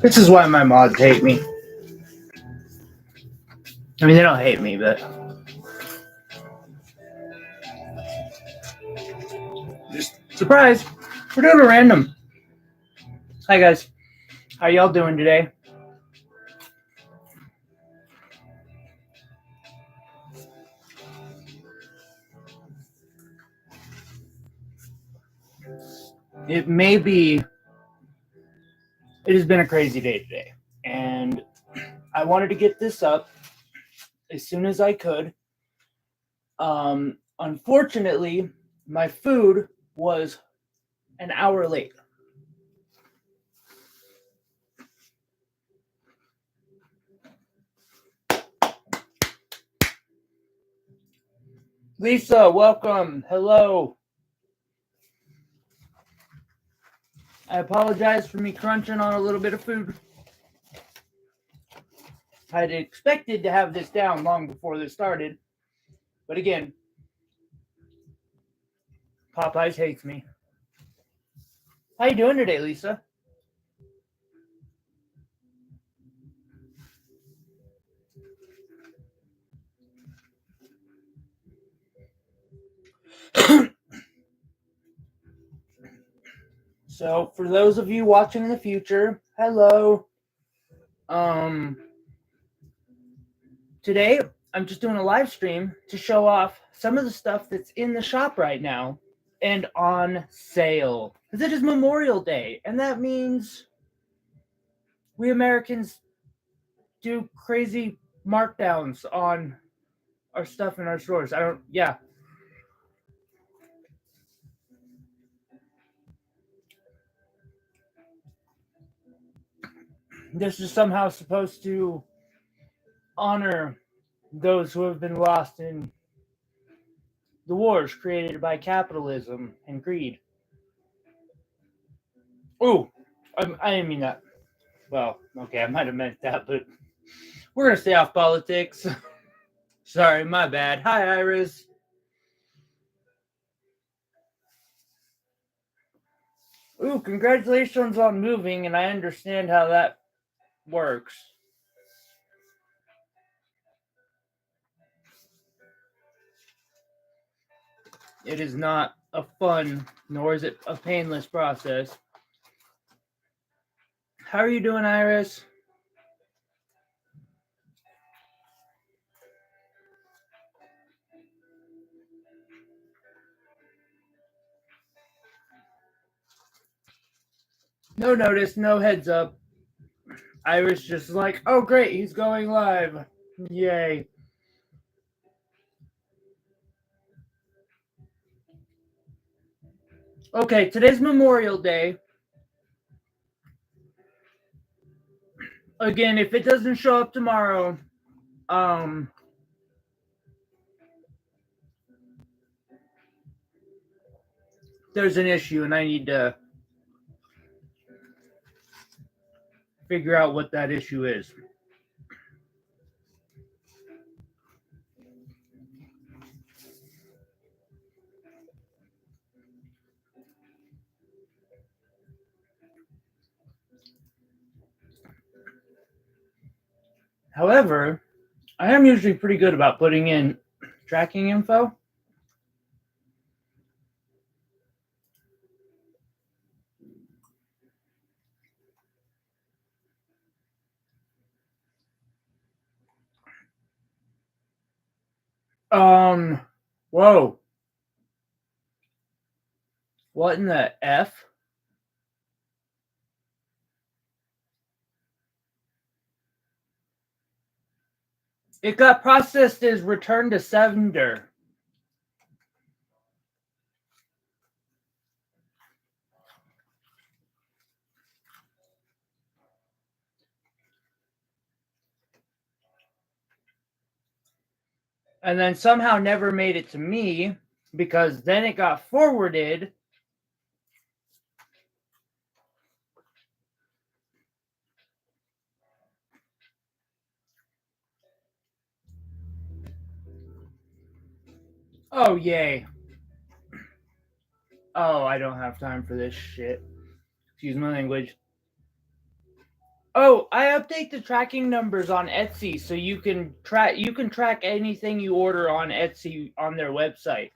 This is why my mods hate me. I mean, they don't hate me, but just surprise. We're doing a random. Hi guys, how y'all doing today? It has been a crazy day today, and I wanted to get this up as soon as I could. Unfortunately, my food was an hour late. Lisa, welcome. Hello. I apologize for me crunching on a little bit of food. I had expected to have this down long before this started. But again, Popeyes hates me. How you doing today, Lisa? So, for those of you watching in the future, hello. Today, I'm just doing a live stream to show off some of the stuff that's in the shop right now and on sale. Because it is Memorial Day, and that means we Americans do crazy markdowns on our stuff in our stores. This is somehow supposed to honor those who have been lost in the wars created by capitalism and greed. Oh, I didn't mean that. Well, okay, I might have meant that, but we're going to stay off politics. Sorry, my bad. Hi, Iris. Ooh, congratulations on moving, and I understand how that works. It is not a fun, nor is it a painless process. How are you doing, Iris? No notice, no heads up. Iris just like, oh great, he's going live. Yay. Okay, today's Memorial Day. Again, if it doesn't show up tomorrow, there's an issue and I need to figure out what that issue is. However, I am usually pretty good about putting in tracking info. Whoa. What in the F? It got processed as return to sender. And then somehow never made it to me because then it got forwarded. Oh, yay. Oh, I don't have time for this shit. Excuse my language. Oh, I update the tracking numbers on Etsy so you can track anything you order on Etsy on their website.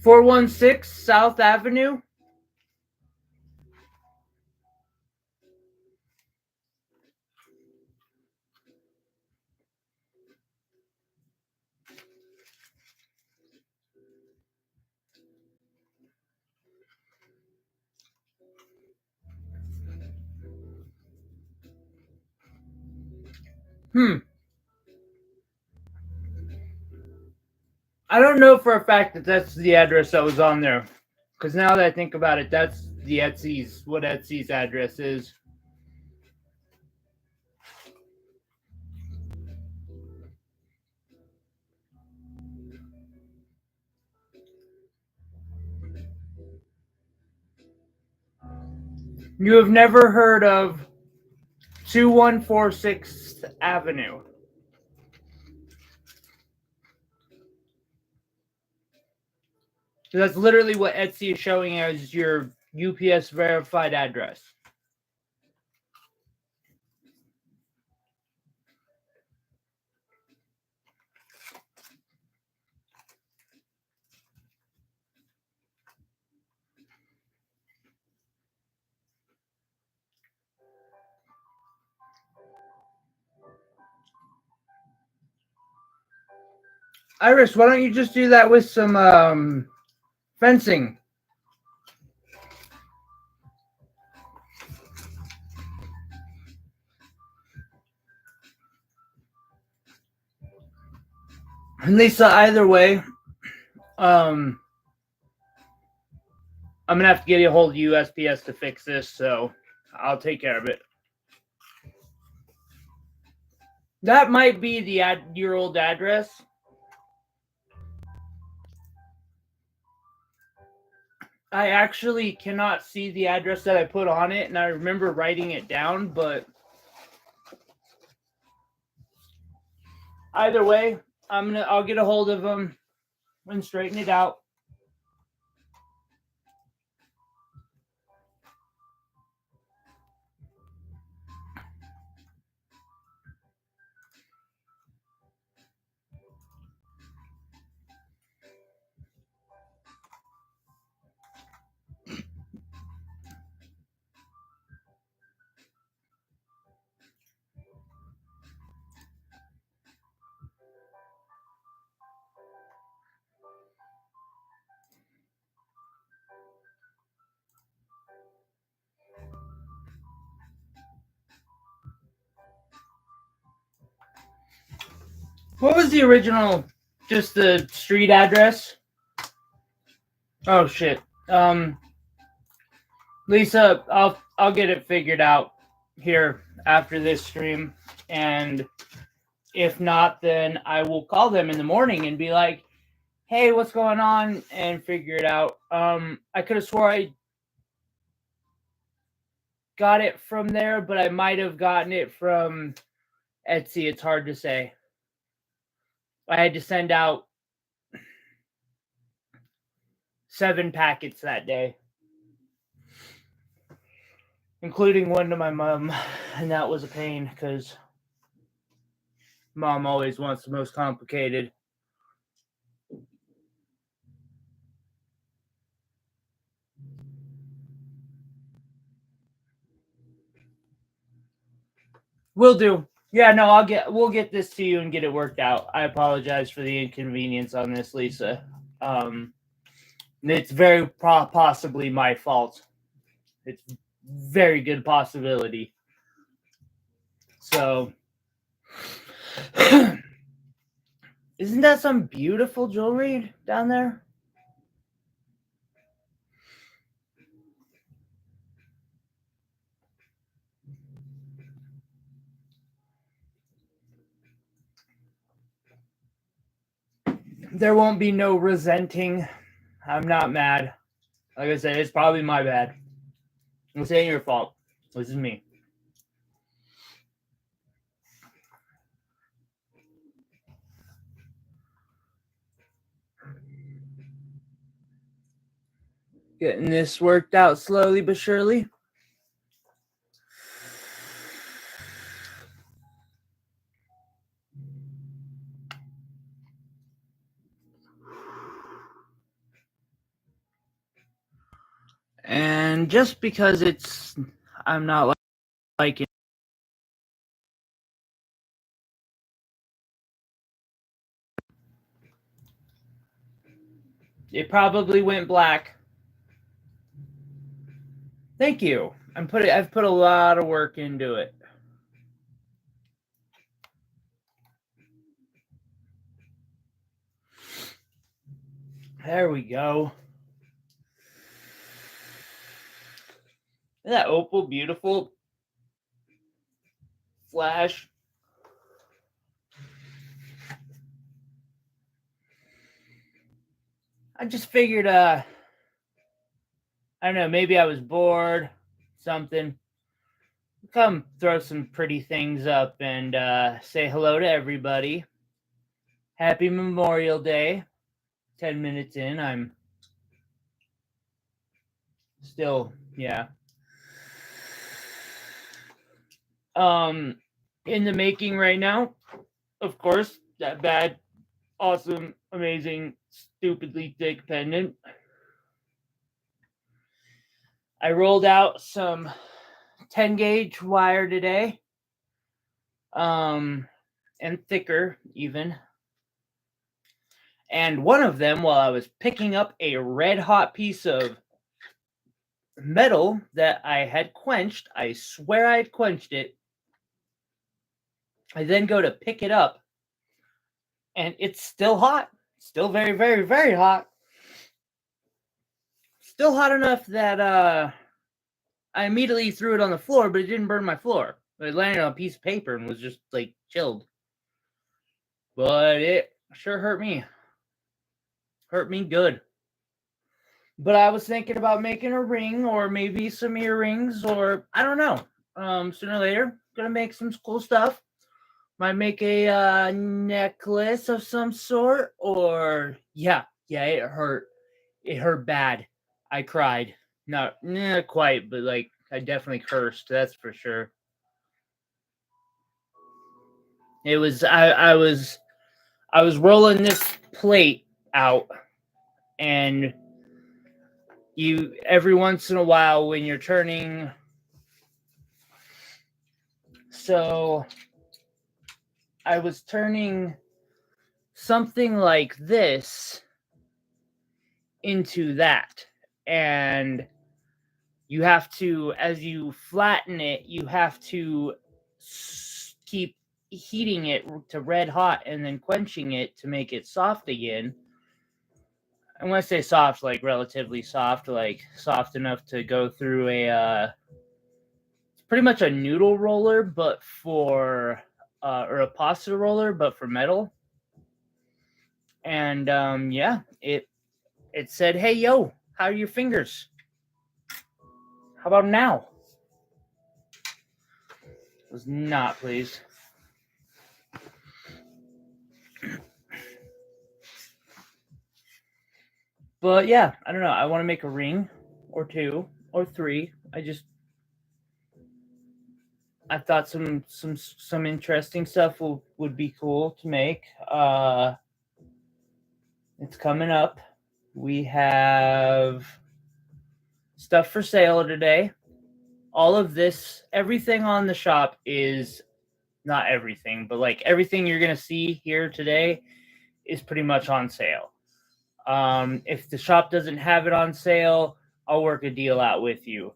"416 South Avenue." I don't know for a fact that that's the address that was on there. Because now that I think about it, that's what Etsy's address is. You have never heard of 2146 Avenue. So that's literally what Etsy is showing as your UPS verified address. Iris, why don't you just do that with some fencing? And Lisa, either way, I'm gonna have to get a hold of USPS to fix this, so I'll take care of it. That might be your old address. I actually cannot see the address that I put on it, and I remember writing it down, but either way, I'll get a hold of them and straighten it out. What was the original, just the street address? Oh shit. Lisa, I'll get it figured out here after this stream, and if not, then I will call them in the morning and be like, "Hey, what's going on?" and figure it out. I could have swore I got it from there, but I might have gotten it from Etsy. It's hard to say. I had to send out 7 packets that day, including one to my mom, and that was a pain because Mom always wants the most complicated. Will do. Yeah, no, we'll get this to you and get it worked out. I apologize for the inconvenience on this, Lisa. It's very possibly my fault. It's very good possibility. So, isn't that some beautiful jewelry down there? There won't be no resenting. I'm not mad. Like I said, it's probably my bad. This ain't your fault. This is me. Getting this worked out slowly but surely. And just because I'm not liking it, probably went black. Thank you. I've put a lot of work into it. There we go. Isn't that opal beautiful? Flash. I just figured, I don't know, maybe I was bored, something. Come throw some pretty things up and say hello to everybody. Happy Memorial Day. 10 minutes in, I'm still, yeah. In the making right now, of course, that bad, awesome, amazing, stupidly thick pendant. I rolled out some 10 gauge wire today, and thicker even. And one of them, while I was picking up a red hot piece of metal that I had quenched, I swear I had quenched it. I then go to pick it up, and it's still hot. Still very, very, very hot. Still hot enough that I immediately threw it on the floor, but it didn't burn my floor. It landed on a piece of paper and was just like chilled. But it sure hurt me. Hurt me good. But I was thinking about making a ring or maybe some earrings or I don't know. Sooner or later, gonna make some cool stuff. Might make a necklace of some sort or yeah, it hurt. It hurt bad. I cried. Not quite, but like I definitely cursed. That's for sure. It was I was rolling this plate out, and you every once in a while when you're turning, so I was turning something like this into that, and you have to, as you flatten it, you have to keep heating it to red hot and then quenching it to make it soft again. And when I say soft, like relatively soft, like soft enough to go through it's pretty much a noodle roller, but for or a pasta roller, but for metal. And yeah, it said, "Hey, yo, how are your fingers? How about now?" Was not pleased. But yeah, I don't know. I want to make a ring or two or three. I thought some interesting stuff would be cool to make. It's coming up. We have stuff for sale today. All of this, everything on the shop is not everything, but like everything you're gonna see here today is pretty much on sale. If the shop doesn't have it on sale, I'll work a deal out with you.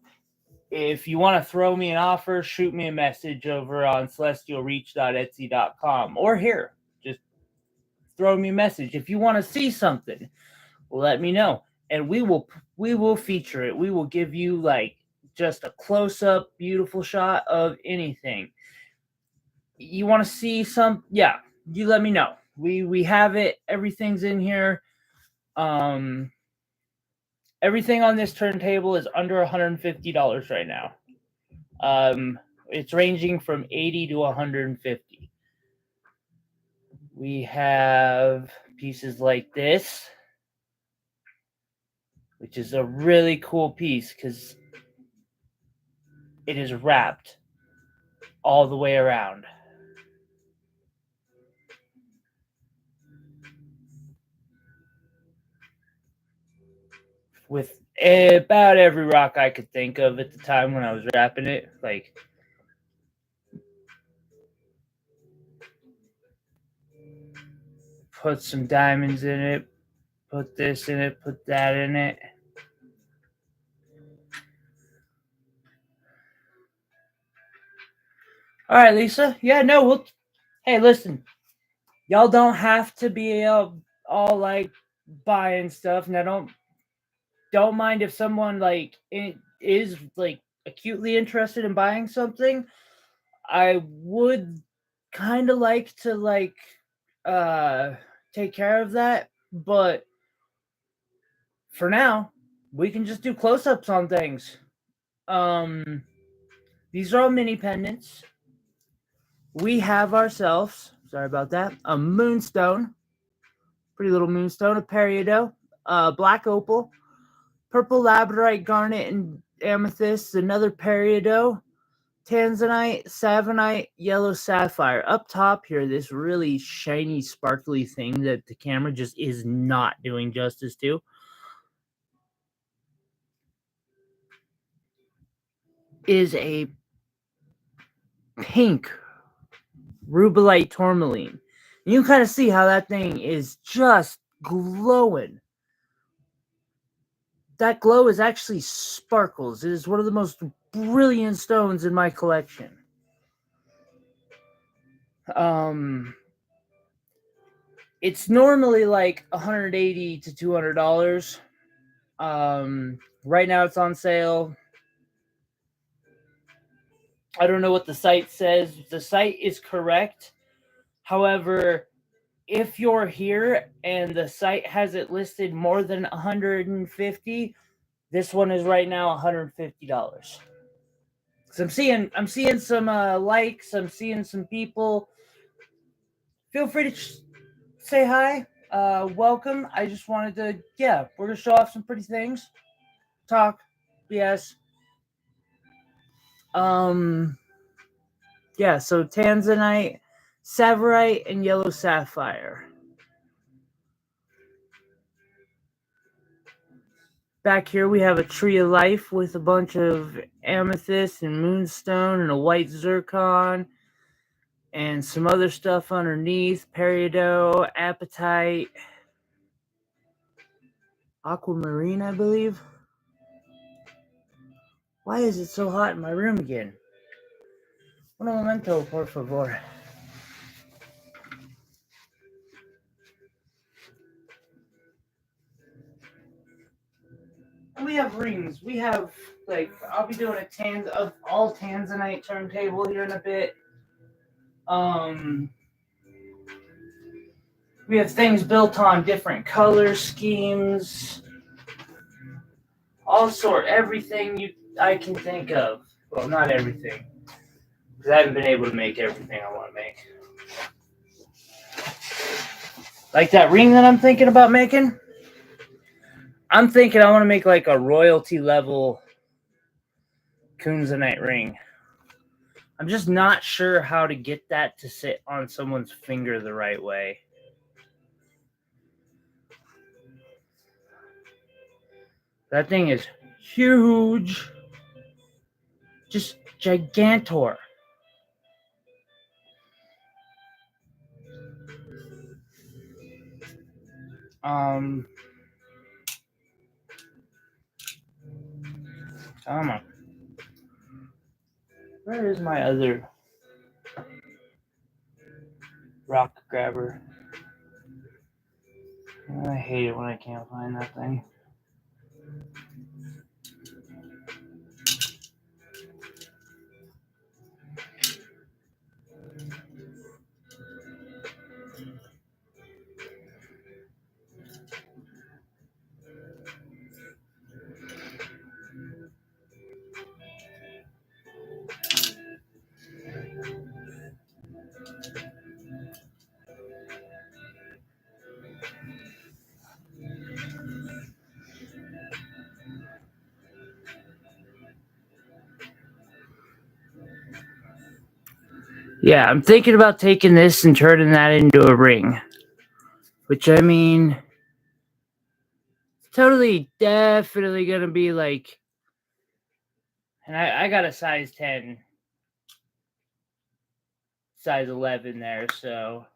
If you want to throw me an offer, shoot me a message over on celestialreach.etsy.com or here. Just throw me a message. If you want to see something, let me know, and we will feature it. We will give you like just a close-up, beautiful shot of anything. You want to see some? Yeah, you let me know. We have it. Everything's in here. Everything on this turntable is under $150 right now. It's ranging from $80 to $150. We have pieces like this. which is a really cool piece because it is wrapped all the way around. With about every rock I could think of at the time when I was wrapping it. Like, put some diamonds in it, put this in it, put that in it. All right, Lisa. Yeah, no, we'll. Hey, listen, y'all don't have to be all like buying stuff. Now, don't mind if someone like is like acutely interested in buying something. I would kind of like to like take care of that, but for now, we can just do close-ups on things. These are all mini pendants. We have ourselves, sorry about that, a moonstone, pretty little moonstone, a peridot, black opal, purple labradorite, garnet, and amethyst, another peridot, Tanzanite, Savonite, yellow sapphire. Up top here, this really shiny, sparkly thing that the camera just is not doing justice to is a pink rubelite tourmaline. You can kind of see how that thing is just glowing. That glow is actually sparkles. It is one of the most brilliant stones in my collection. It's normally like $180 to $200. Right now it's on sale. I don't know what the site says. The site is correct. However, if you're here and the site has it listed more than 150, this one is right now $150. So I'm seeing some likes. I'm seeing some people. Feel free to say hi. Welcome. I just wanted to, yeah, we're gonna show off some pretty things. Talk, BS. Yeah. So Tanzanite, Savorite, and yellow sapphire. Back here we have a tree of life with a bunch of amethyst and moonstone and a white zircon and some other stuff underneath. Peridot, apatite, aquamarine, I believe. Why is it so hot in my room again? Un momento, por favor. And we have rings. We have, like, I'll be doing a all Tanzanite turntable here in a bit. We have things built on different color schemes, everything I can think of. Well, not everything, because I haven't been able to make everything I want to make. Like that ring that I'm thinking about making. I'm thinking I want to make like a royalty level Kunzanite ring. I'm just not sure how to get that to sit on someone's finger the right way. That thing is huge. Just gigantor. Come on. Where is my other rock grabber? I hate it when I can't find that thing. Yeah, I'm thinking about taking this and turning that into a ring. Which, I mean, totally, definitely gonna be like, and I got a size 10, size 11 there, so.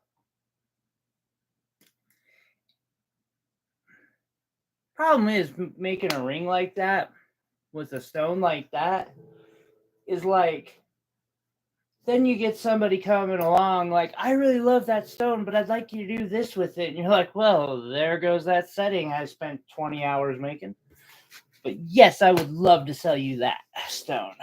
Problem is, making a ring like that with a stone like that is like, then you get somebody coming along like, I really love that stone, but I'd like you to do this with it. And you're like, well, there goes that setting I spent 20 hours making. But yes, I would love to sell you that stone.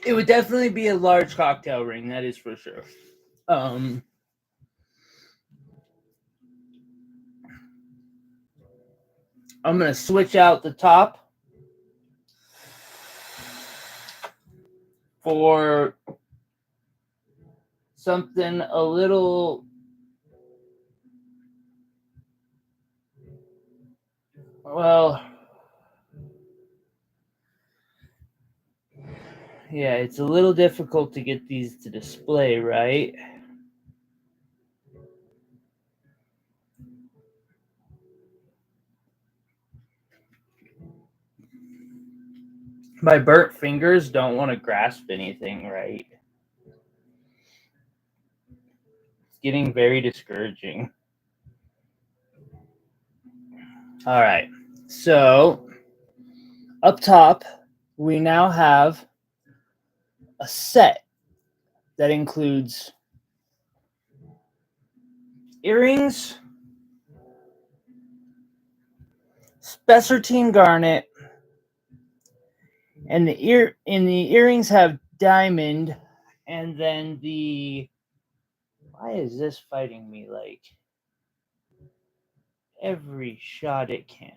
It would definitely be a large cocktail ring, that is for sure. I'm gonna switch out the top for something a little, well, yeah, it's a little difficult to get these to display, right? My burnt fingers don't want to grasp anything, right? It's getting very discouraging. All right, so up top, we now have a set that includes earrings, spessartine garnet, and the earrings have diamond, and then why is this fighting me like every shot it can?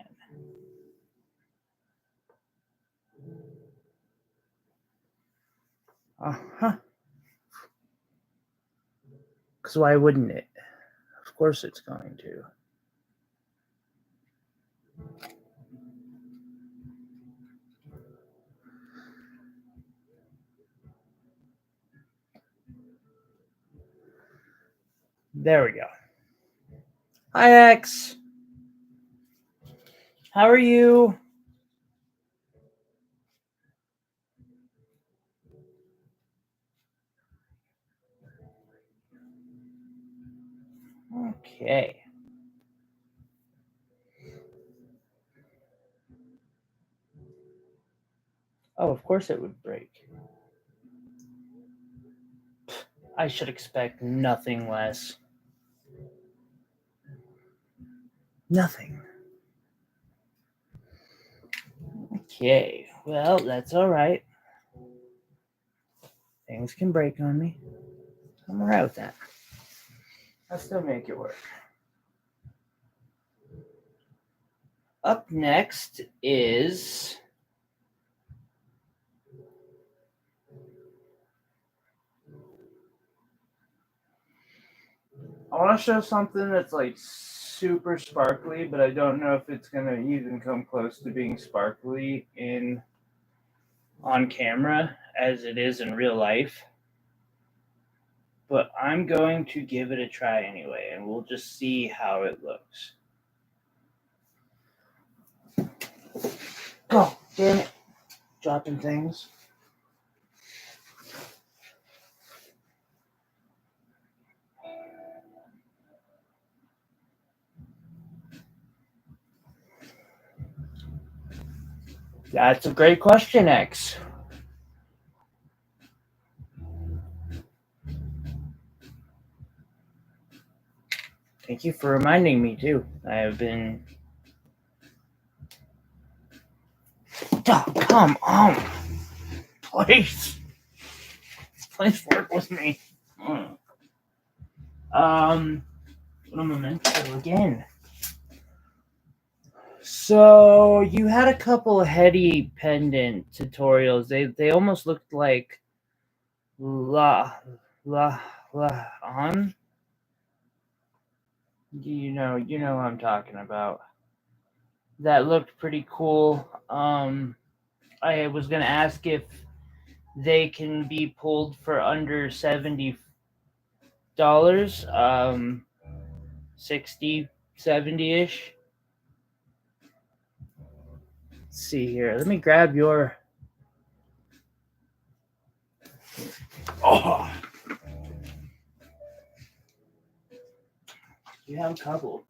Uh-huh. Because why wouldn't it? Of course it's going to. There we go. Hi, X. How are you? Okay. Oh, of course it would break. I should expect nothing less. Nothing. Okay. Well, that's all right. Things can break on me. I'm all right with that. I'll still make it work. Up next is I want to show something that's like super sparkly, but I don't know if it's gonna even come close to being sparkly on camera as it is in real life. But I'm going to give it a try anyway, and we'll just see how it looks. Oh, damn it. Dropping things. That's a great question, X. Thank you for reminding me, too. I have been... Oh, come on. Please. Please work with me. What am I meant to do again? So, you had a couple of heady pendant tutorials. They almost looked like on. You know what I'm talking about. That looked pretty cool. I was gonna ask if they can be pulled for under $70. 60, 70-ish. Let's see here. Let me grab your. Oh, you have a couple.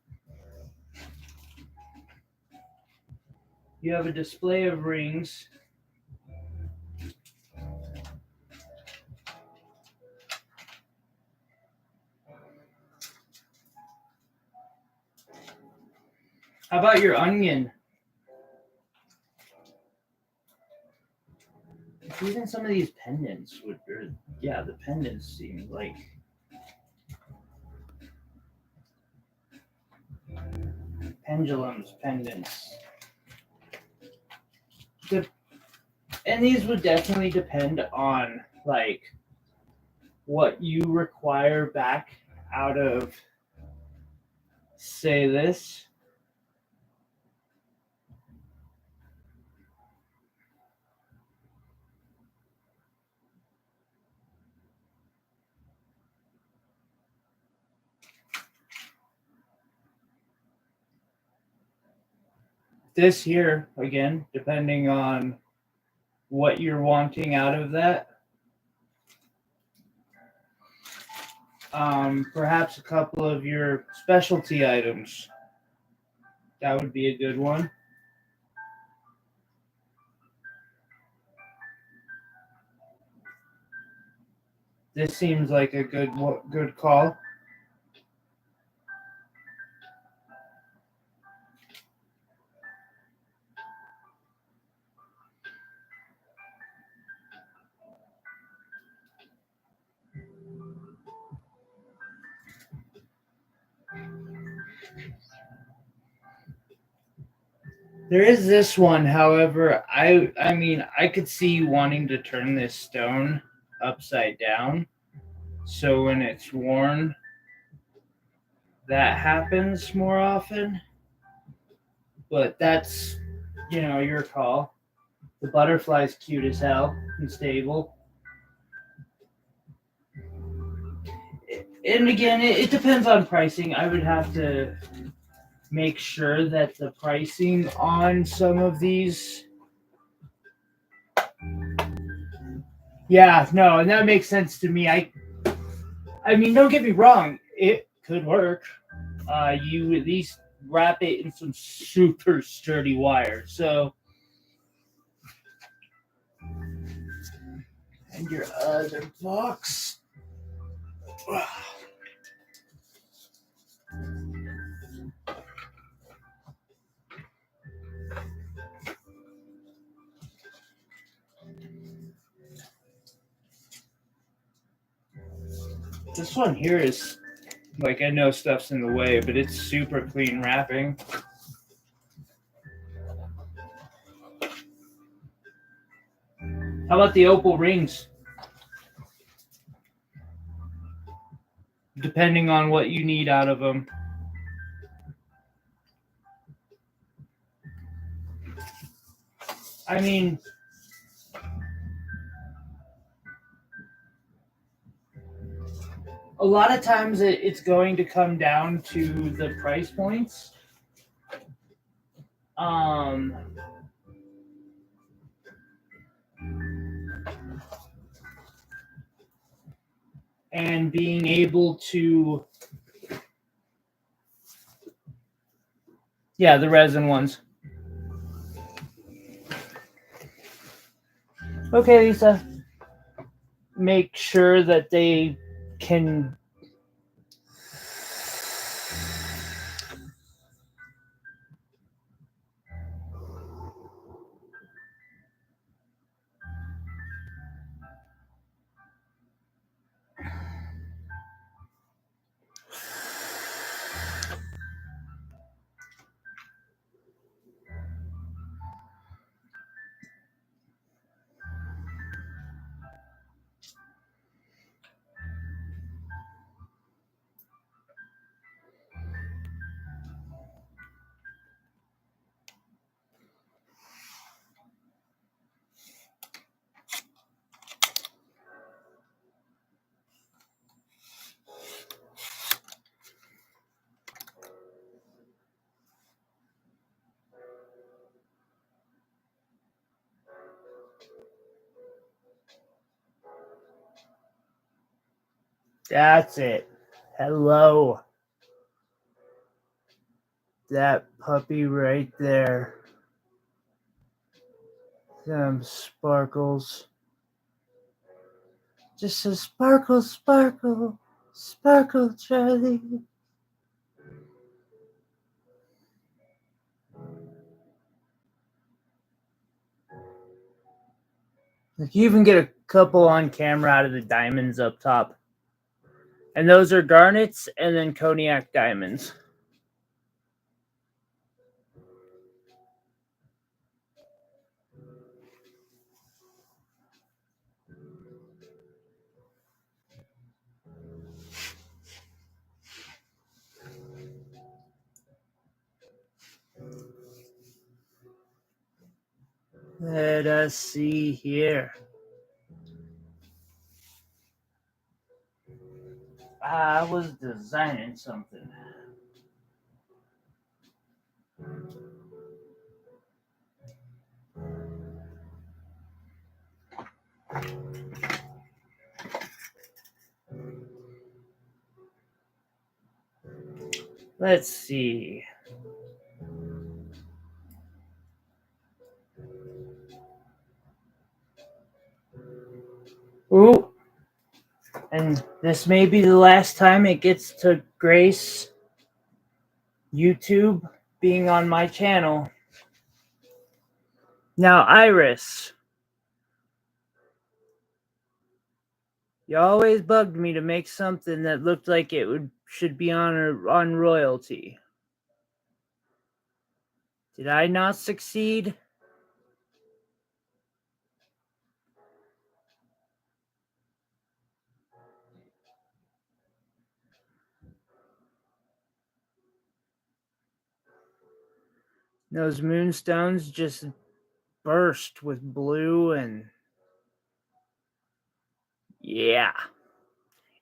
You have a display of rings. How about your onion? Even some of these pendants would, the pendants seem like pendulums, pendants. And these would definitely depend on like what you require back out of, say, this. This here, again, depending on what you're wanting out of that. Perhaps a couple of your specialty items. That would be a good one. This seems like a good call. There is this one, however, I mean, I could see you wanting to turn this stone upside down. So when it's worn, that happens more often. But that's, your call. The butterfly's cute as hell and stable. And again, it depends on pricing. I would have to make sure that the pricing on some of these. Yeah, no, and that makes sense to me. I mean, don't get me wrong, it could work. You at least wrap it in some super sturdy wire. So, and your other box. This one here is like, I know stuff's in the way, but it's super clean wrapping. How about the Opal Rings? Depending on what you need out of them. I mean, a lot of times it's going to come down to the price points. And being able to, the resin ones. Okay, Lisa. Make sure that they can. That's it. Hello. That puppy right there. Them sparkles. Just a sparkle, sparkle, sparkle, Charlie. Like you even get a couple on camera out of the diamonds up top. And those are garnets and then cognac diamonds. Let us see here. I was designing something. Let's see. Ooh. And this may be the last time it gets to grace YouTube being on my channel. Now, Iris, you always bugged me to make something that looked like it should be on royalty. Did I not succeed? Those moonstones just burst with blue and yeah.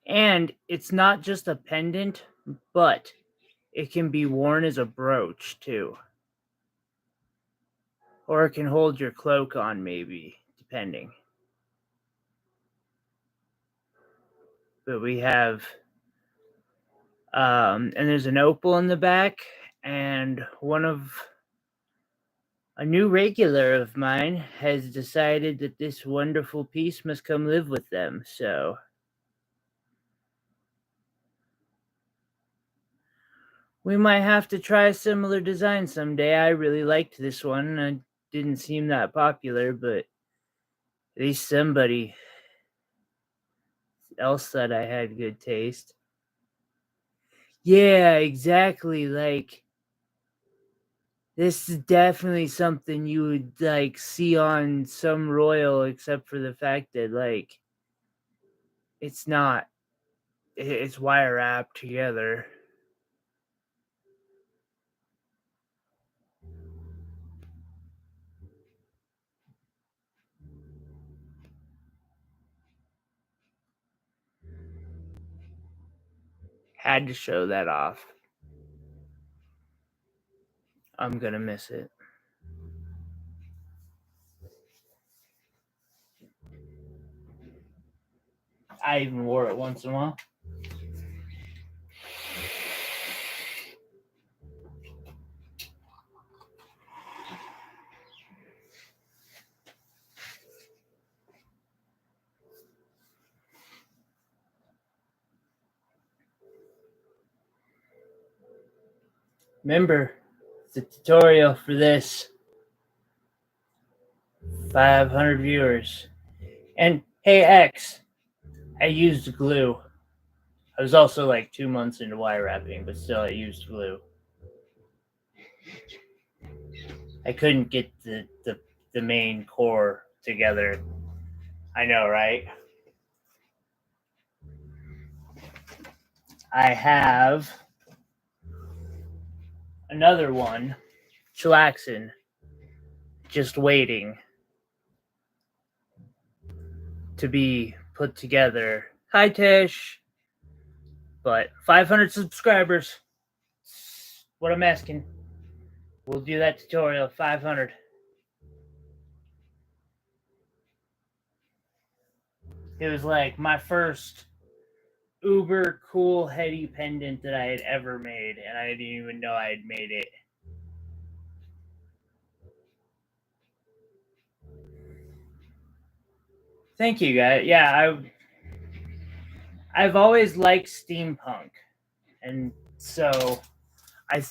And it's not just a pendant, but it can be worn as a brooch too. Or it can hold your cloak on, maybe, depending. But we have, and there's an opal in the back, and a new regular of mine has decided that this wonderful piece must come live with them, so we might have to try a similar design someday. I really liked this one. It didn't seem that popular, but at least somebody else said I had good taste. Yeah, exactly. Like, this is definitely something you would like see on some royal, except for the fact that like it's not. It's wire wrapped together. Had to show that off. I'm gonna miss it. I even wore it once in a while. Remember, the tutorial for this 500 viewers. And hey, X, I used glue. I was also like 2 months into wire wrapping, but still I used glue. I couldn't get the main core together. I know, right? I have another one, chillaxin, just waiting to be put together. Hi, Tish. But 500 subscribers. What I'm asking. We'll do that tutorial. 500. It was like my first uber cool heady pendant that I had ever made, and I didn't even know I had made it. Thank you, guys. Yeah, I've always liked steampunk, and so I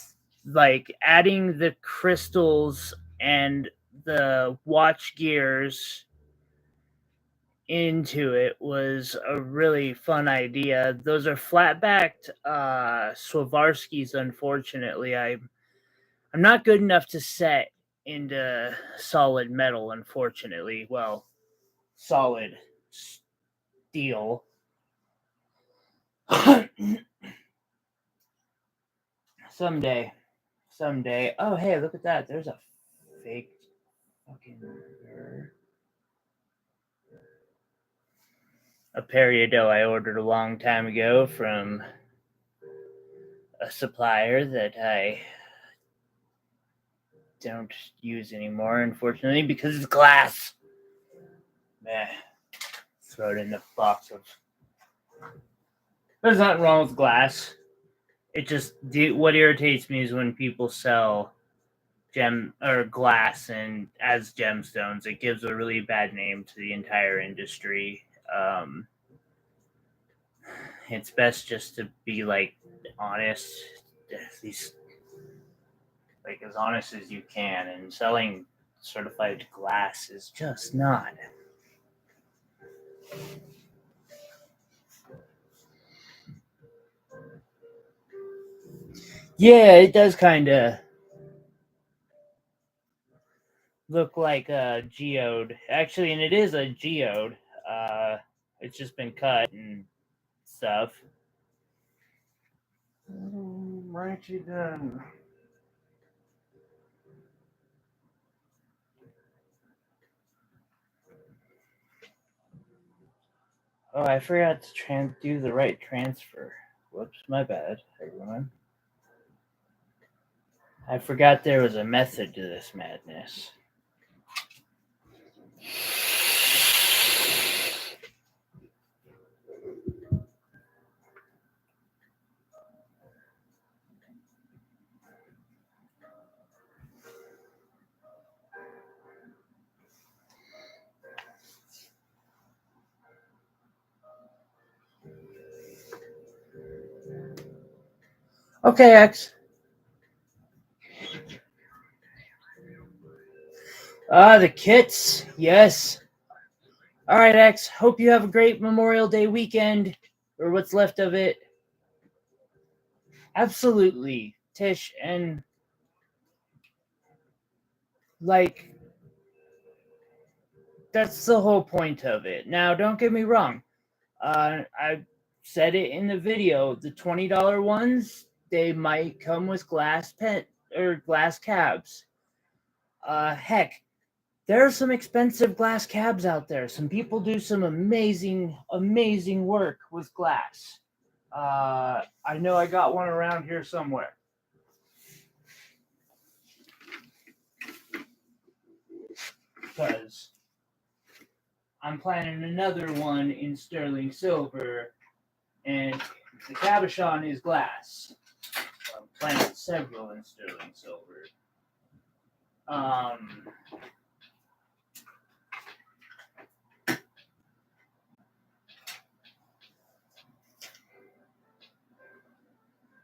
like adding the crystals and the watch gears into it was a really fun idea. Those are flat backed Swarovskis. Unfortunately, I'm not good enough to set into solid metal. Unfortunately, well, solid steel. someday, someday. Oh, hey, look at that! There's a fake fucking a peridot I ordered a long time ago from a supplier that I don't use anymore, unfortunately, because it's glass. Meh. Throw it in the box of. There's nothing wrong with glass. It just what irritates me is when people sell gem or glass and as gemstones. It gives a really bad name to the entire industry. It's best just to be like honest, at least like as honest as you can. And selling certified glass is just not. Yeah, it does kind of look like a geode. Actually, and it is a geode. Uh, it's just been cut and stuff. Righty then. Oh, I forgot to do the right transfer. Whoops, my bad, everyone. I forgot there was a method to this madness. Okay, X. The kits. Yes. All right, X. Hope you have a great Memorial Day weekend, or what's left of it. Absolutely, Tish, and like that's the whole point of it. Now, don't get me wrong. I said it in the video. The $20 ones, they might come with glass pen or glass cabs. Heck, there are some expensive glass cabs out there. Some people do some amazing, amazing work with glass. I know I got one around here somewhere. Because I'm planning another one in sterling silver, and the cabochon is glass. So I'm planning several in sterling silver. Um,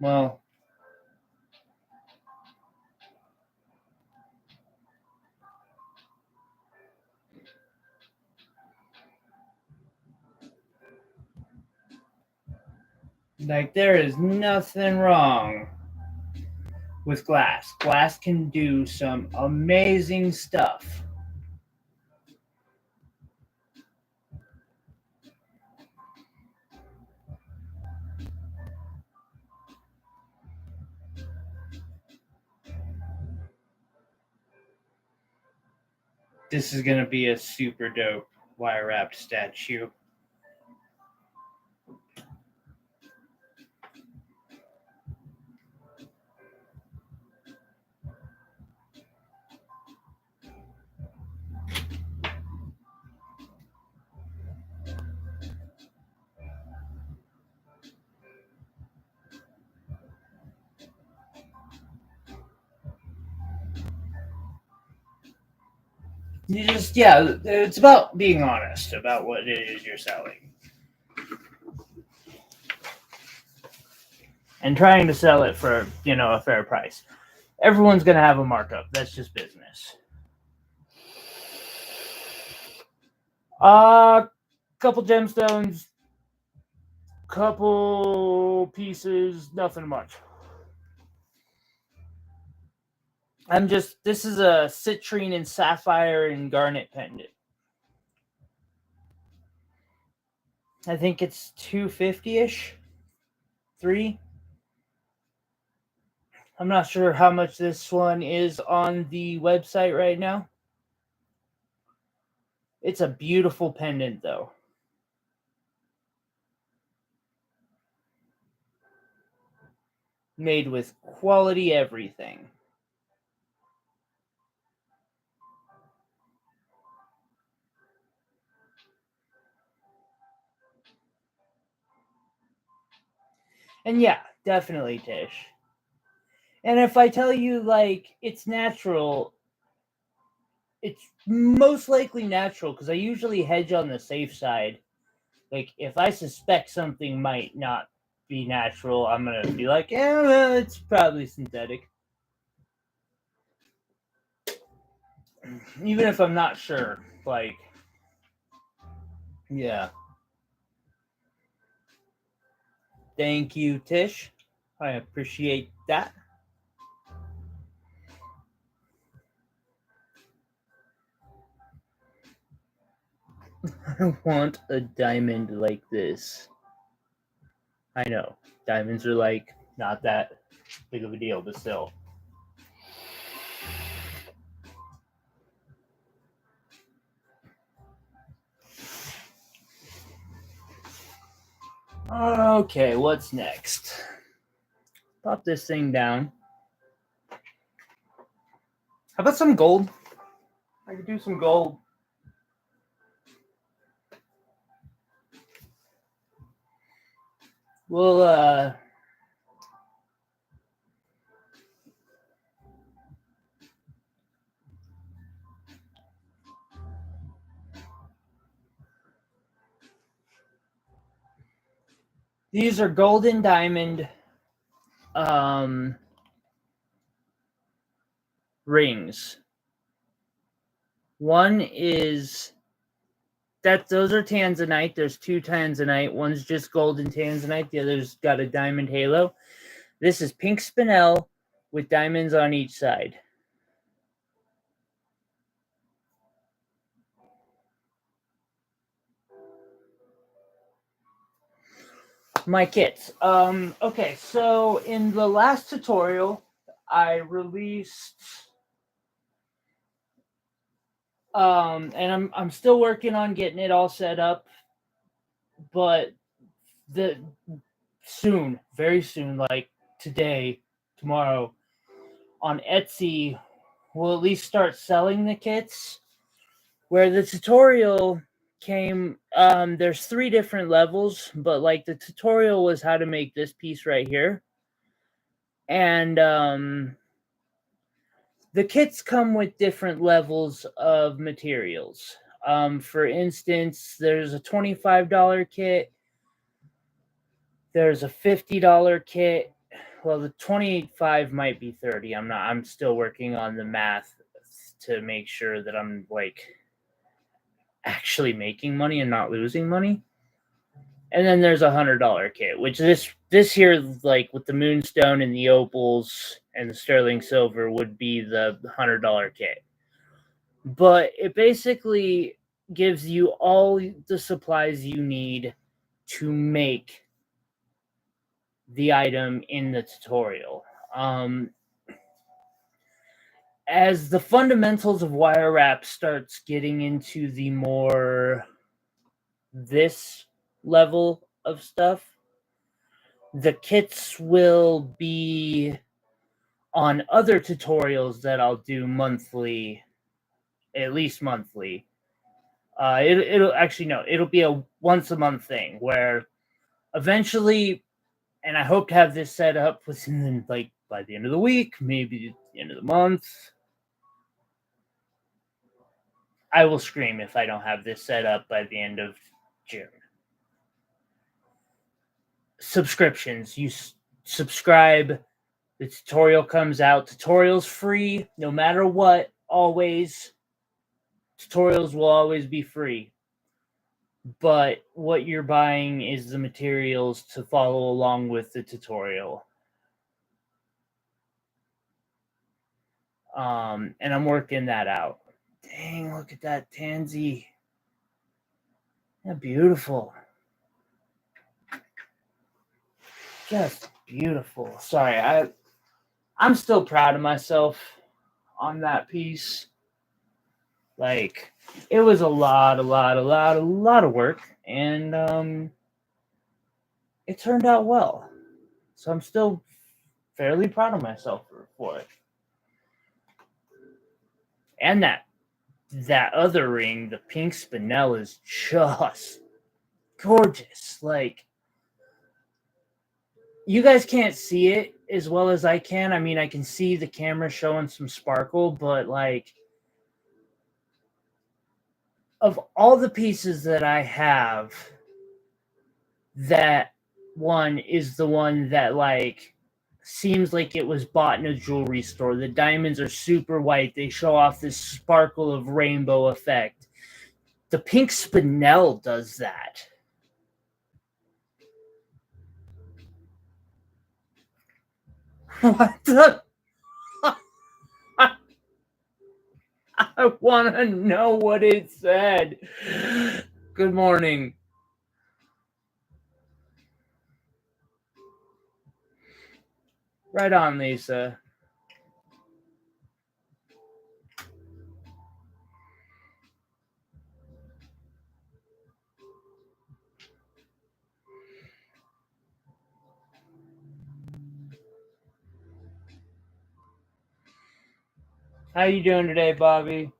well, like there is nothing wrong with glass. Glass can do some amazing stuff. This is going to be a super dope wire wrapped statue. You just, yeah, it's about being honest about what it is you're selling. And trying to sell it for, a fair price. Everyone's going to have a markup. That's just business. Couple gemstones, couple pieces, nothing much. This is a citrine and sapphire and garnet pendant. I think it's $250-ish. $3. I'm not sure how much this one is on the website right now. It's a beautiful pendant, though. Made with quality everything. And yeah, definitely, Tish. And if I tell you, it's natural, it's most likely natural because I usually hedge on the safe side. Like, if I suspect something might not be natural, I'm going to be like, yeah, well, it's probably synthetic. Even if I'm not sure. Yeah. Thank you, Tish. I appreciate that. I want a diamond like this. I know. Diamonds are not that big of a deal, but still. Okay, what's next? Pop this thing down. How about some gold? I could do some gold. Well, these are golden diamond rings. One is those are Tanzanite. There's two Tanzanite. One's just golden Tanzanite. The other's got a diamond halo. This is pink spinel with diamonds on each side. My kits. Okay, so in the last tutorial, I released and I'm still working on getting it all set up, but soon, very soon, like today, tomorrow, on Etsy, we'll at least start selling the kits. Where the tutorial came, there's 3 different levels, but the tutorial was how to make this piece right here. And the kits come with different levels of materials. For instance, there's a $25 kit. There's a $50 kit. Well, the 25 might be 30. I'm still working on the math to make sure that I'm actually making money and not losing money. And then there's a $100 kit, which this here, with the moonstone and the opals and the sterling silver, would be the $100 kit. But it basically gives you all the supplies you need to make the item in the tutorial. As the fundamentals of wire wrap starts getting into the more this level of stuff, the kits will be on other tutorials that I'll do monthly, at least monthly. It'll be a once a month thing where eventually, and I hope to have this set up within by the end of the week, maybe the end of the month. I will scream if I don't have this set up by the end of June. Subscriptions. You subscribe, the tutorial comes out. Tutorial's free, no matter what, always. Tutorials will always be free. But what you're buying is the materials to follow along with the tutorial. And I'm working that out. Dang, look at that tansy. Yeah, beautiful. Just beautiful. Sorry, I'm still proud of myself on that piece. Like, it was a lot of work, and it turned out well. So I'm still fairly proud of myself for it. And that other ring, the pink spinel, is just gorgeous. Like, you guys can't see it as well as I can. I mean, I can see the camera showing some sparkle, but like, of all the pieces that I have, that one is the one that like seems like it was bought in a jewelry store. The diamonds are super white. They show off this sparkle of rainbow effect. The pink spinel does that. What the? I want to know what it said. Good morning. Right on, Lisa. How you doing today, Bobby?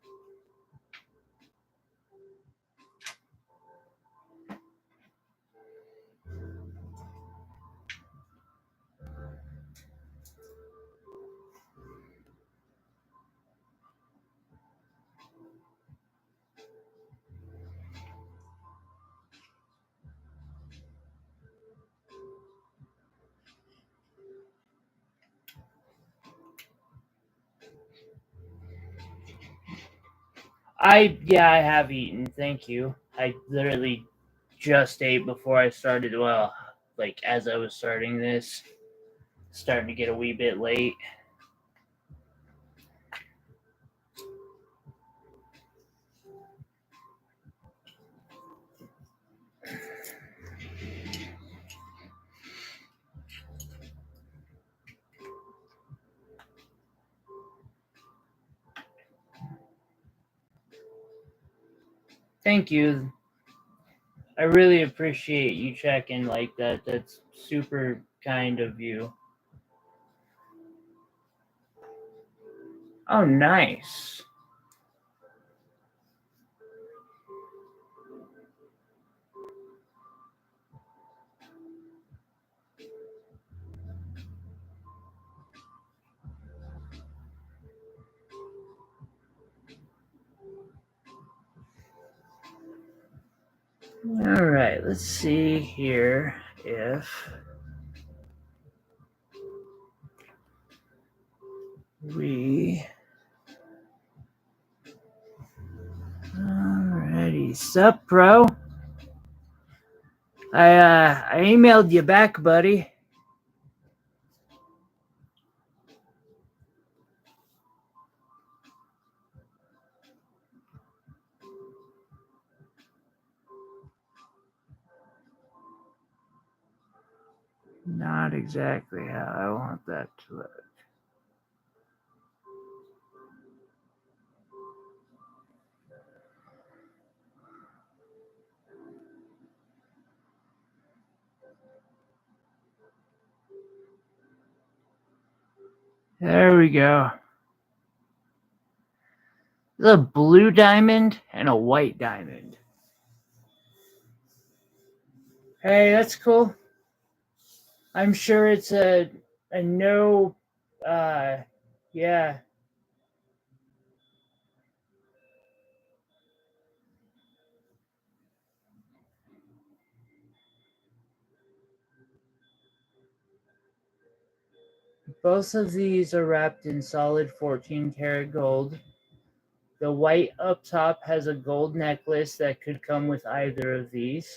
I have eaten. Thank you. I literally just ate before I started. Well, like as I was starting this, starting to get a wee bit late. Thank you. I really appreciate you checking like that. That's super kind of you. Oh, nice. All right, let's see here if we. Alrighty, sup, bro? I emailed you back, buddy. Not exactly how I want that to look. There we go. There's a blue diamond and a white diamond. Hey, that's cool. I'm sure it's a no. Yeah. Both of these are wrapped in solid 14 karat gold. The white up top has a gold necklace that could come with either of these.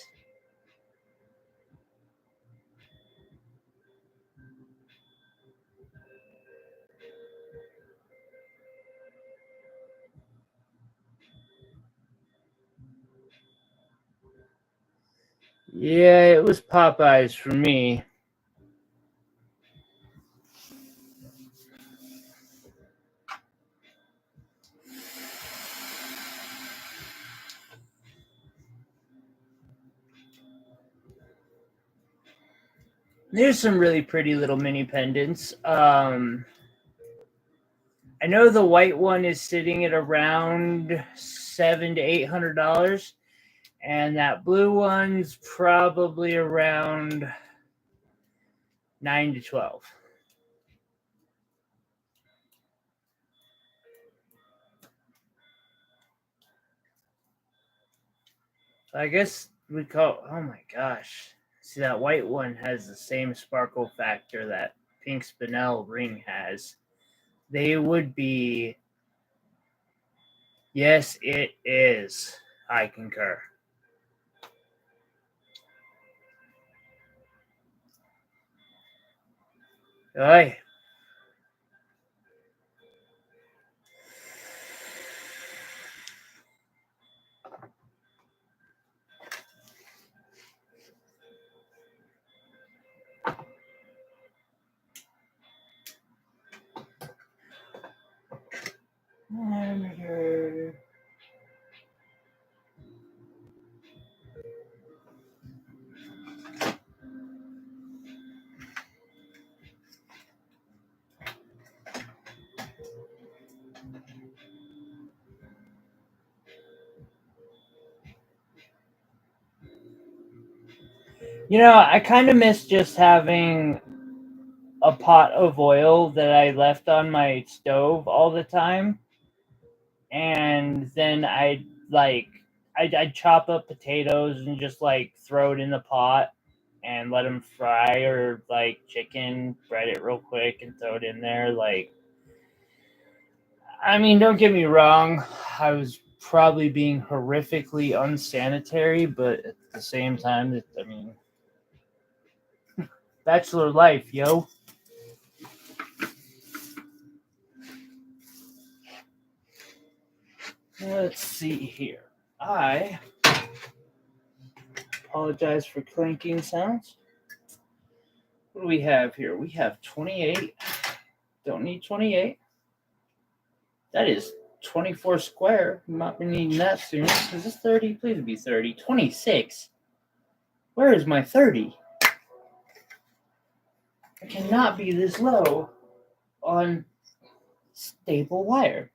Yeah, it was Popeyes for me. There's some really pretty little mini pendants. I know the white one is sitting at around $700 to $800, and that blue one's probably around 9 to 12. So I guess we call. Oh my gosh! See, that white one has the same sparkle factor that pink spinel ring has. They would be. Yes, it is. I concur. Aye. I kind of miss just having a pot of oil that I left on my stove all the time, and then I'd chop up potatoes and just like throw it in the pot and let them fry, or like chicken, bread it real quick and throw it in there. Like, I mean, don't get me wrong, I was probably being horrifically unsanitary, but at the same time, I mean, bachelor life, yo. Let's see here. I apologize for clinking sounds. What do we have here? We have 28. Don't need 28. That is 24 square. Might be needing that soon. Is this 30? Please be 30. 26. Where is my 30? I cannot be this low on stable wire.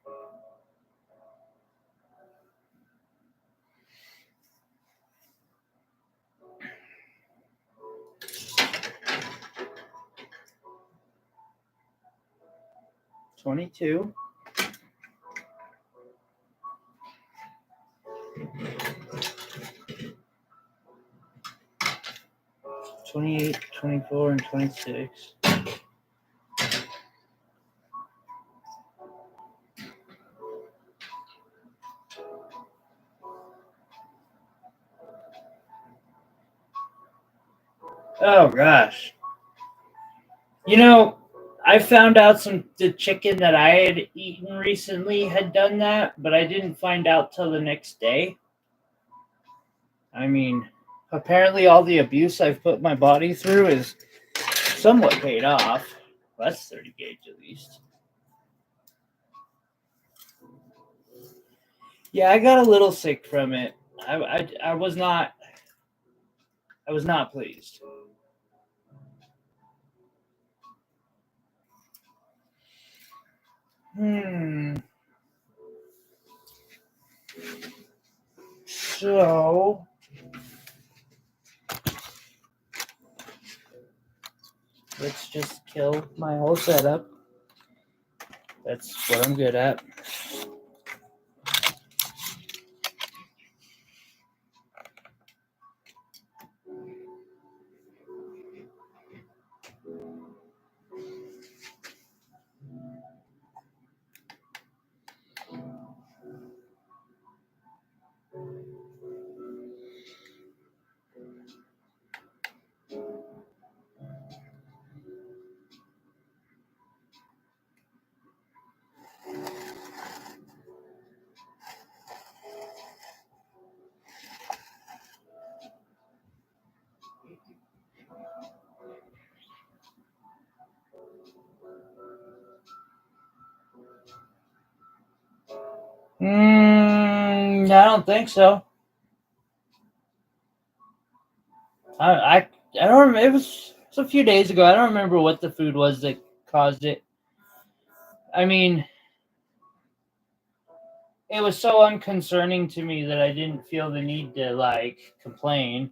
$22. 28, 24, and 26. Oh gosh. I found out the chicken that I had eaten recently had done that, but I didn't find out till the next day. I mean, apparently all the abuse I've put my body through is somewhat paid off. Well, that's 30 gauge at least. Yeah, I got a little sick from it. I was not pleased. So let's just kill my whole setup. That's what I'm good at. I don't think so. I don't remember. It was a few days ago. I don't remember what the food was that caused it. I mean, it was so unconcerning to me that I didn't feel the need to like complain.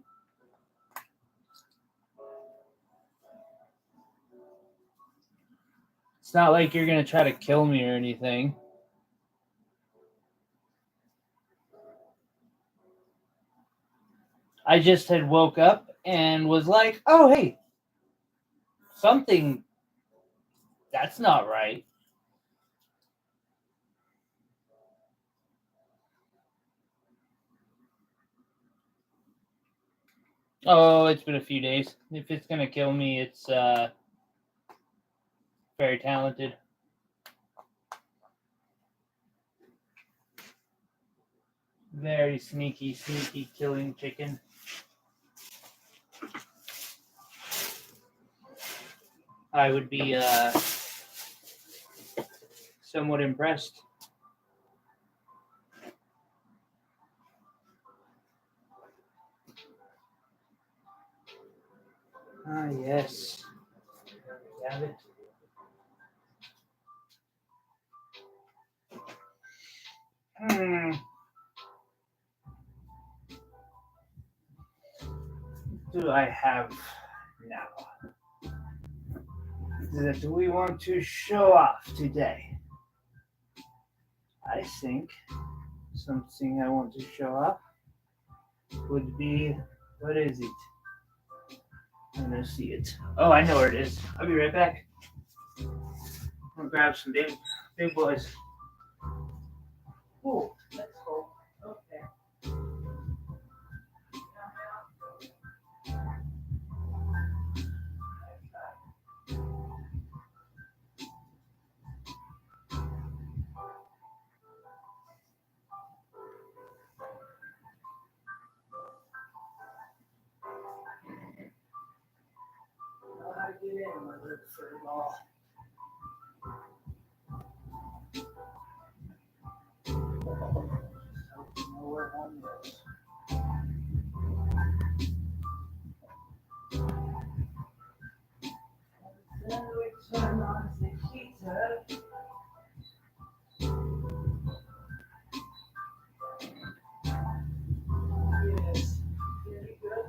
It's not like you're gonna try to kill me or anything. I just had woke up and was like, oh hey, something that's not right. Oh, it's been a few days. If it's gonna kill me, it's very talented. Very sneaky killing chicken. I would be somewhat impressed. Ah, yes. Damn it. Do I have now? That we want to show off today? I think something I want to show off would be, what is it? I'm gonna see it. Oh, I know where it is. I'll be right back. I'm gonna grab some big boys. Oh, let's go. Okay. How to get in my little fur ball. Know where one is. Then we turn on the heater. Yes, very good.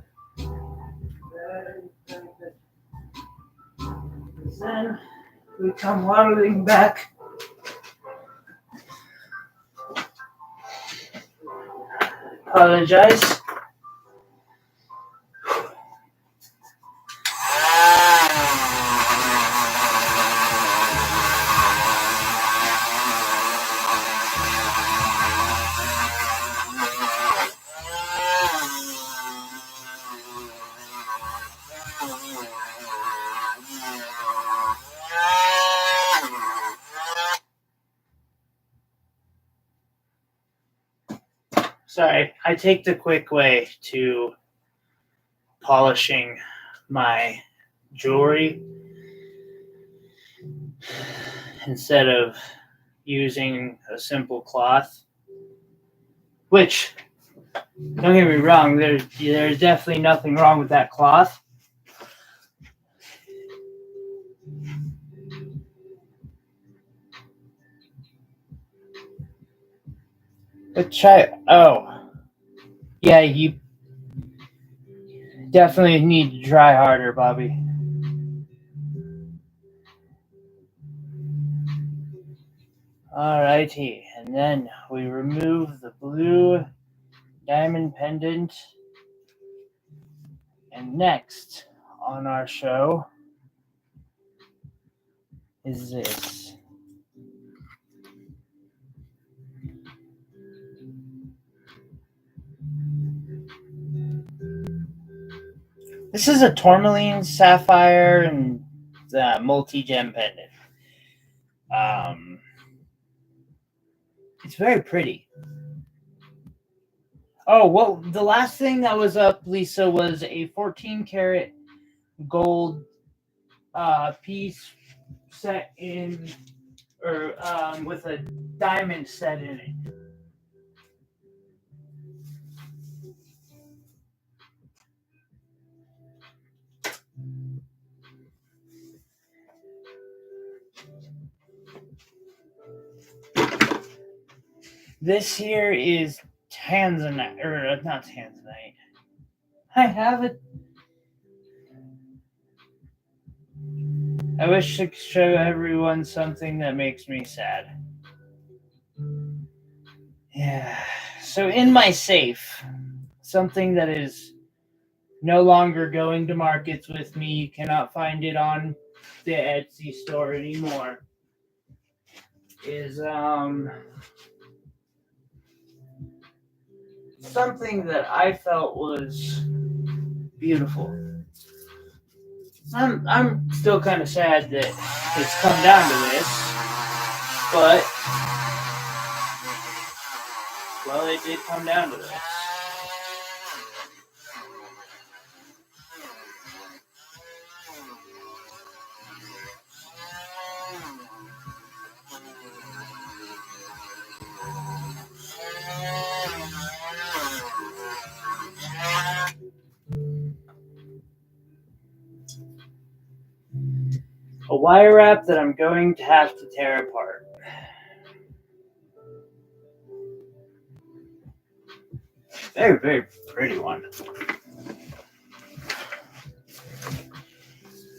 Very good. Then we come waddling back. Apologize. Sorry, I take the quick way to polishing my jewelry instead of using a simple cloth. Which, don't get me wrong, there's definitely nothing wrong with that cloth. But yeah, you definitely need to try harder, Bobby. Alrighty, and then we remove the blue diamond pendant. And next on our show is this. This is a tourmaline, sapphire, and multi-gem pendant. It's very pretty. Oh, well, the last thing that was up, Lisa, was a 14 karat gold piece set in, or with a diamond set in it. This here is Tanzanite, or not Tanzanite. I have it. I wish I could show everyone something that makes me sad. Yeah. So in my safe, something that is no longer going to markets with me, you cannot find it on the Etsy store anymore, is something that I felt was beautiful. I'm still kind of sad that it's come down to this, but well, it did come down to this. A wire wrap that I'm going to have to tear apart. Very, very pretty one.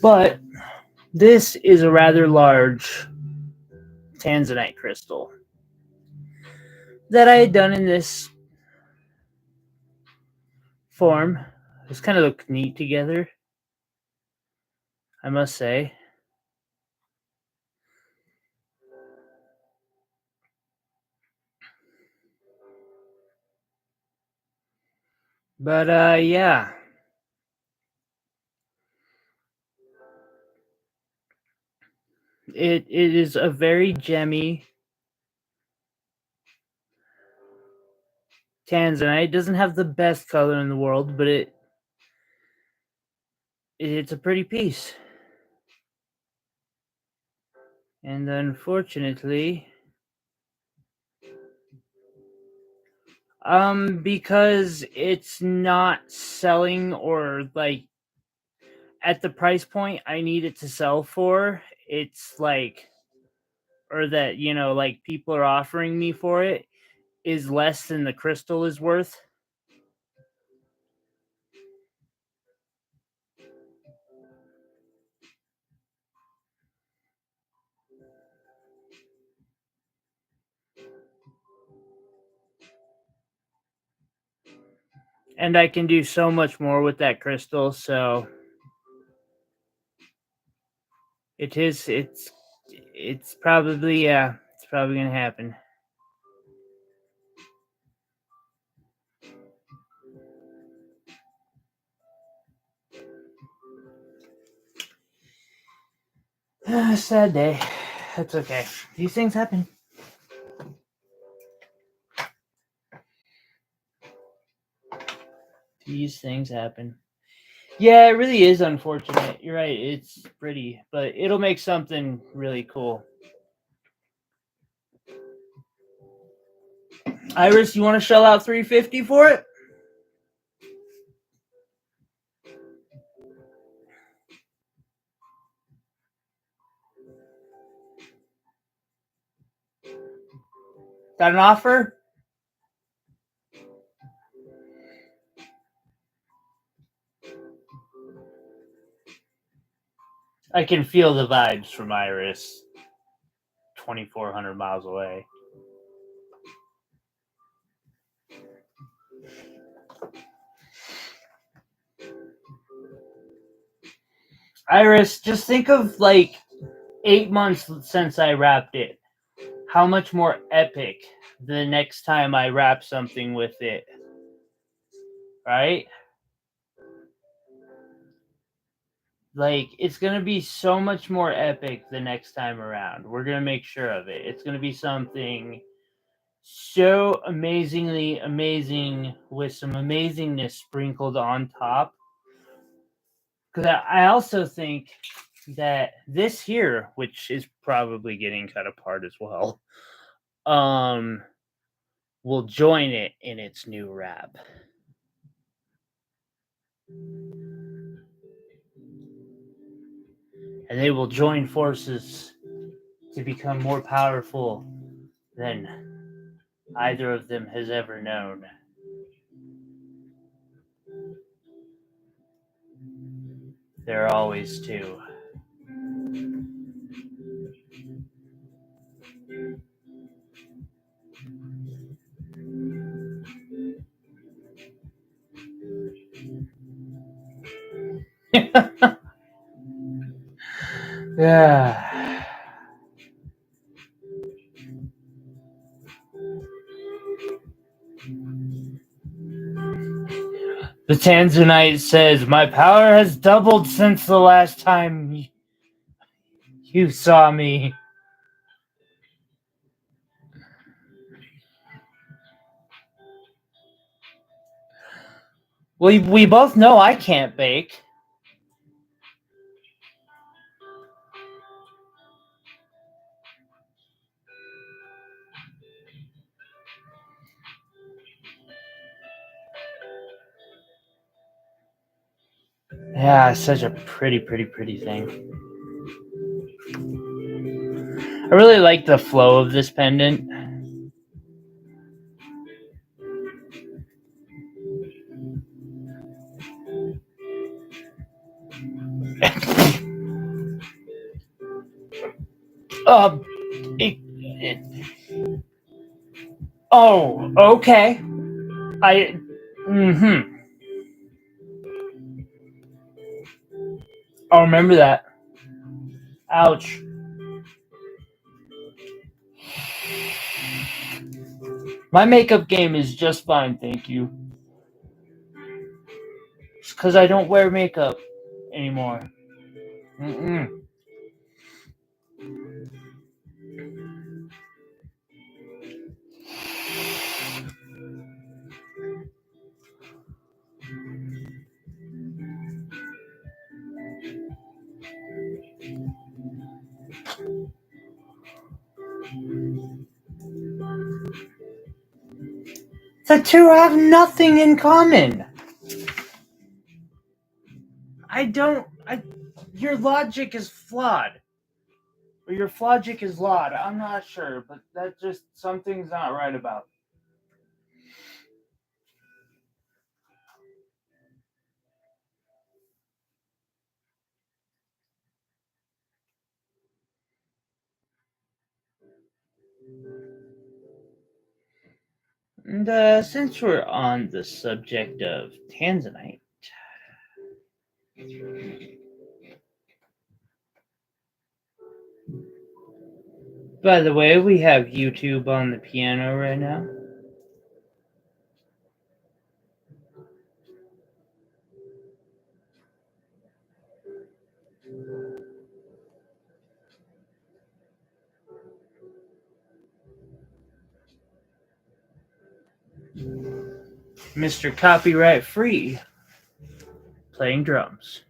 But this is a rather large Tanzanite crystal that I had done in this form. It's kind of look neat together, I must say. But yeah. It is a very gemmy Tanzanite. It doesn't have the best color in the world, but it's a pretty piece. And unfortunately, because it's not selling, or like at the price point I need it to sell for, it's like, or that, like people are offering me for it, is less than the crystal is worth. And I can do so much more with that crystal, so it's probably, yeah, it's probably gonna happen. Sad day. That's okay. These things happen. These things happen. Yeah, it really is unfortunate. You're right. It's pretty, but it'll make something really cool. Iris, you want to shell out $350 for it? Got an offer? I can feel the vibes from Iris 2,400 miles away. Iris, just think of like 8 months since I wrapped it. How much more epic the next time I wrap something with it. Right? Like, it's going to be so much more epic the next time around. We're going to make sure of it. It's going to be something so amazingly amazing with some amazingness sprinkled on top. Because I also think that this here, which is probably getting cut apart as well, will join it in its new wrap. And they will join forces to become more powerful than either of them has ever known. There are always two. Yeah. The Tanzanite says, "My power has doubled since the last time you saw me." We both know I can't bake. Yeah, it's such a pretty thing. I really like the flow of this pendant. Um, oh, okay. I'll remember that. Ouch. My makeup game is just fine, thank you. It's because I don't wear makeup anymore. The two have nothing in common. Your logic is flawed. Or your logic is flawed. I'm not sure, but that just, something's not right about it. And since we're on the subject of Tanzanite, by the way, we have YouTube on the piano right now. Mr. Copyright Free playing drums.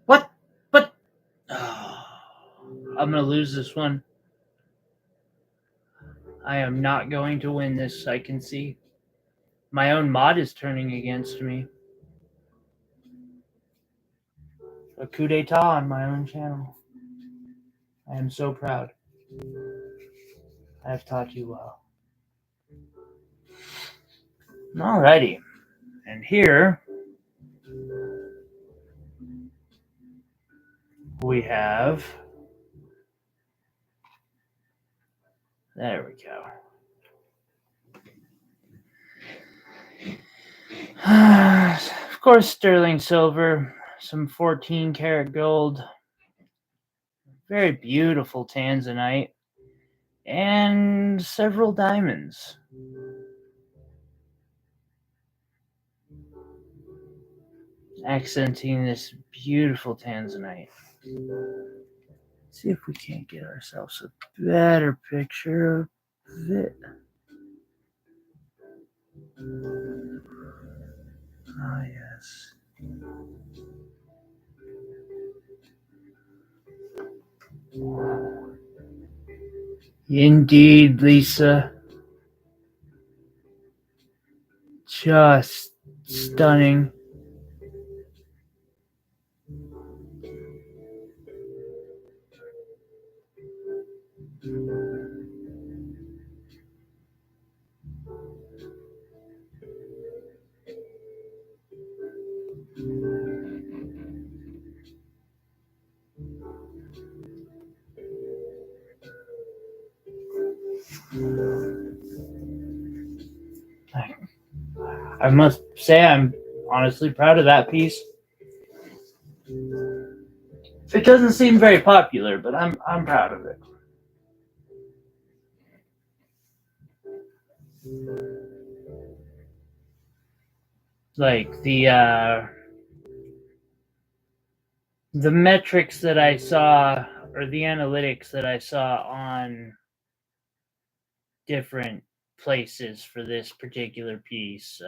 What? But I'm gonna lose this one. I am not going to win this, I can see. My own mod is turning against me. A coup d'etat on my own channel. I am so proud. I have taught you well. Alrighty. And here we have... There we go. Of course, sterling silver, some 14 karat gold, very beautiful Tanzanite, and several diamonds. Accenting this beautiful Tanzanite. Let's see if we can't get ourselves a better picture of it. Ah, yes. Indeed, Lisa. Just stunning. I must say I'm honestly proud of that piece. It doesn't seem very popular, but I'm proud of it. Like the metrics that I saw, or the analytics that I saw on different places for this particular piece.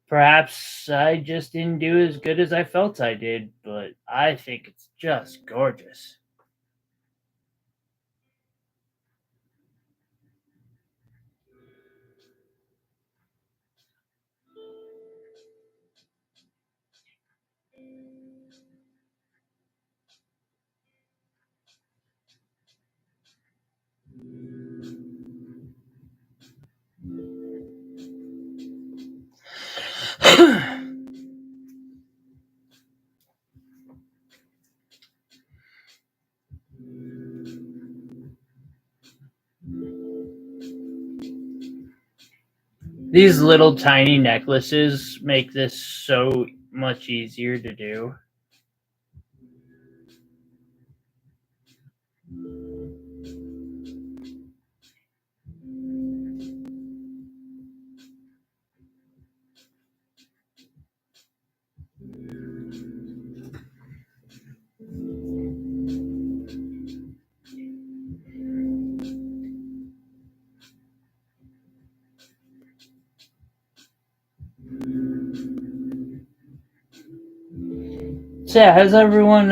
Perhaps I just didn't do as good as I felt I did, but I think it's just gorgeous. These little tiny necklaces make this so much easier to do. So yeah, how's everyone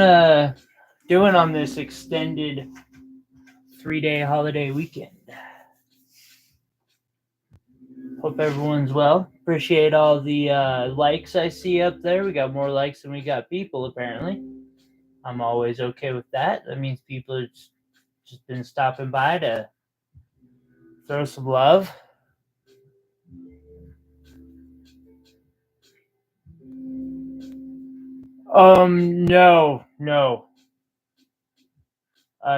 doing on this extended 3-day holiday weekend? Hope everyone's well. Appreciate all the likes I see up there. We got more likes than we got people, apparently. I'm always okay with that. That means people are just been stopping by to throw some love. No.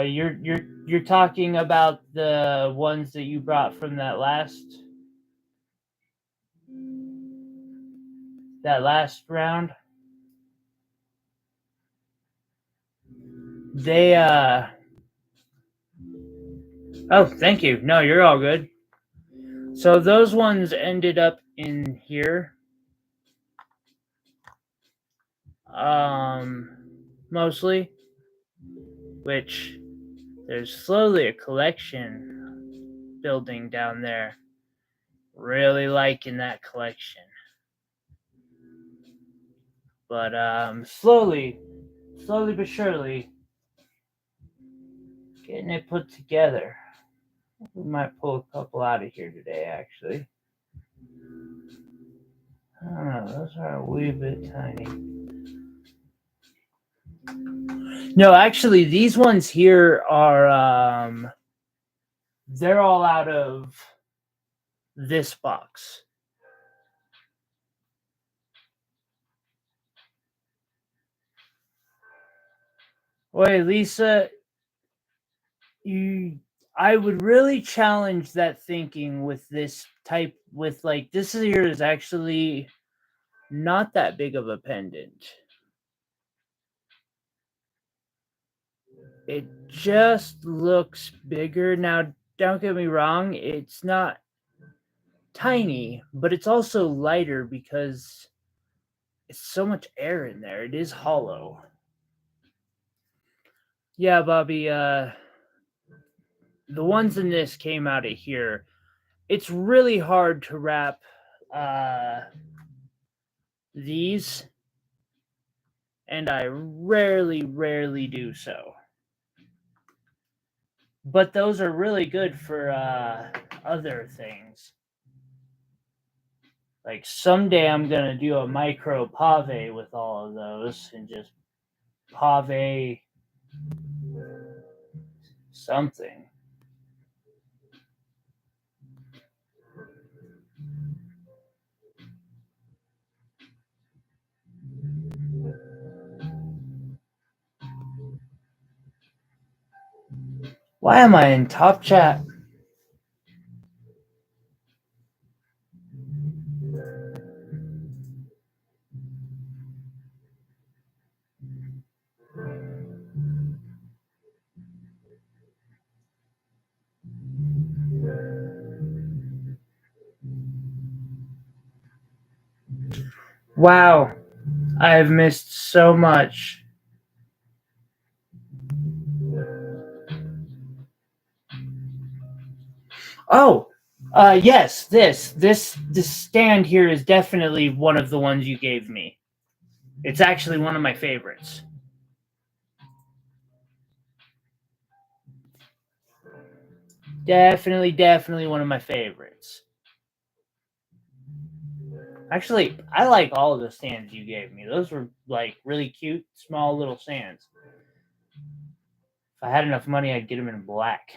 You're talking about the ones that you brought from that last round. They oh, thank you. No, you're all good. So those ones ended up in here. Mostly, which there's slowly a collection building down there. Really liking that collection. But slowly but surely getting it put together. We might pull a couple out of here today, actually. I don't know, those are a wee bit tiny. No, actually, these ones here are they're all out of this box. Wait, Lisa, I would really challenge that thinking with this type. With like, this here is actually not that big of a pendant. It just looks bigger. Now, don't get me wrong, it's not tiny, but it's also lighter because it's so much air in there. It is hollow. Yeah, Bobby, the ones in this came out of here. It's really hard to wrap these, and I rarely do so. But those are really good for other things. Like someday I'm gonna do a micro pave with all of those and just pave something. Why am I in top chat? Wow, I've missed so much. Oh, yes, this stand here is definitely one of the ones you gave me. It's actually one of my favorites. Definitely one of my favorites. Actually, I like all of the stands you gave me. Those were like really cute, small little stands. If I had enough money, I'd get them in black.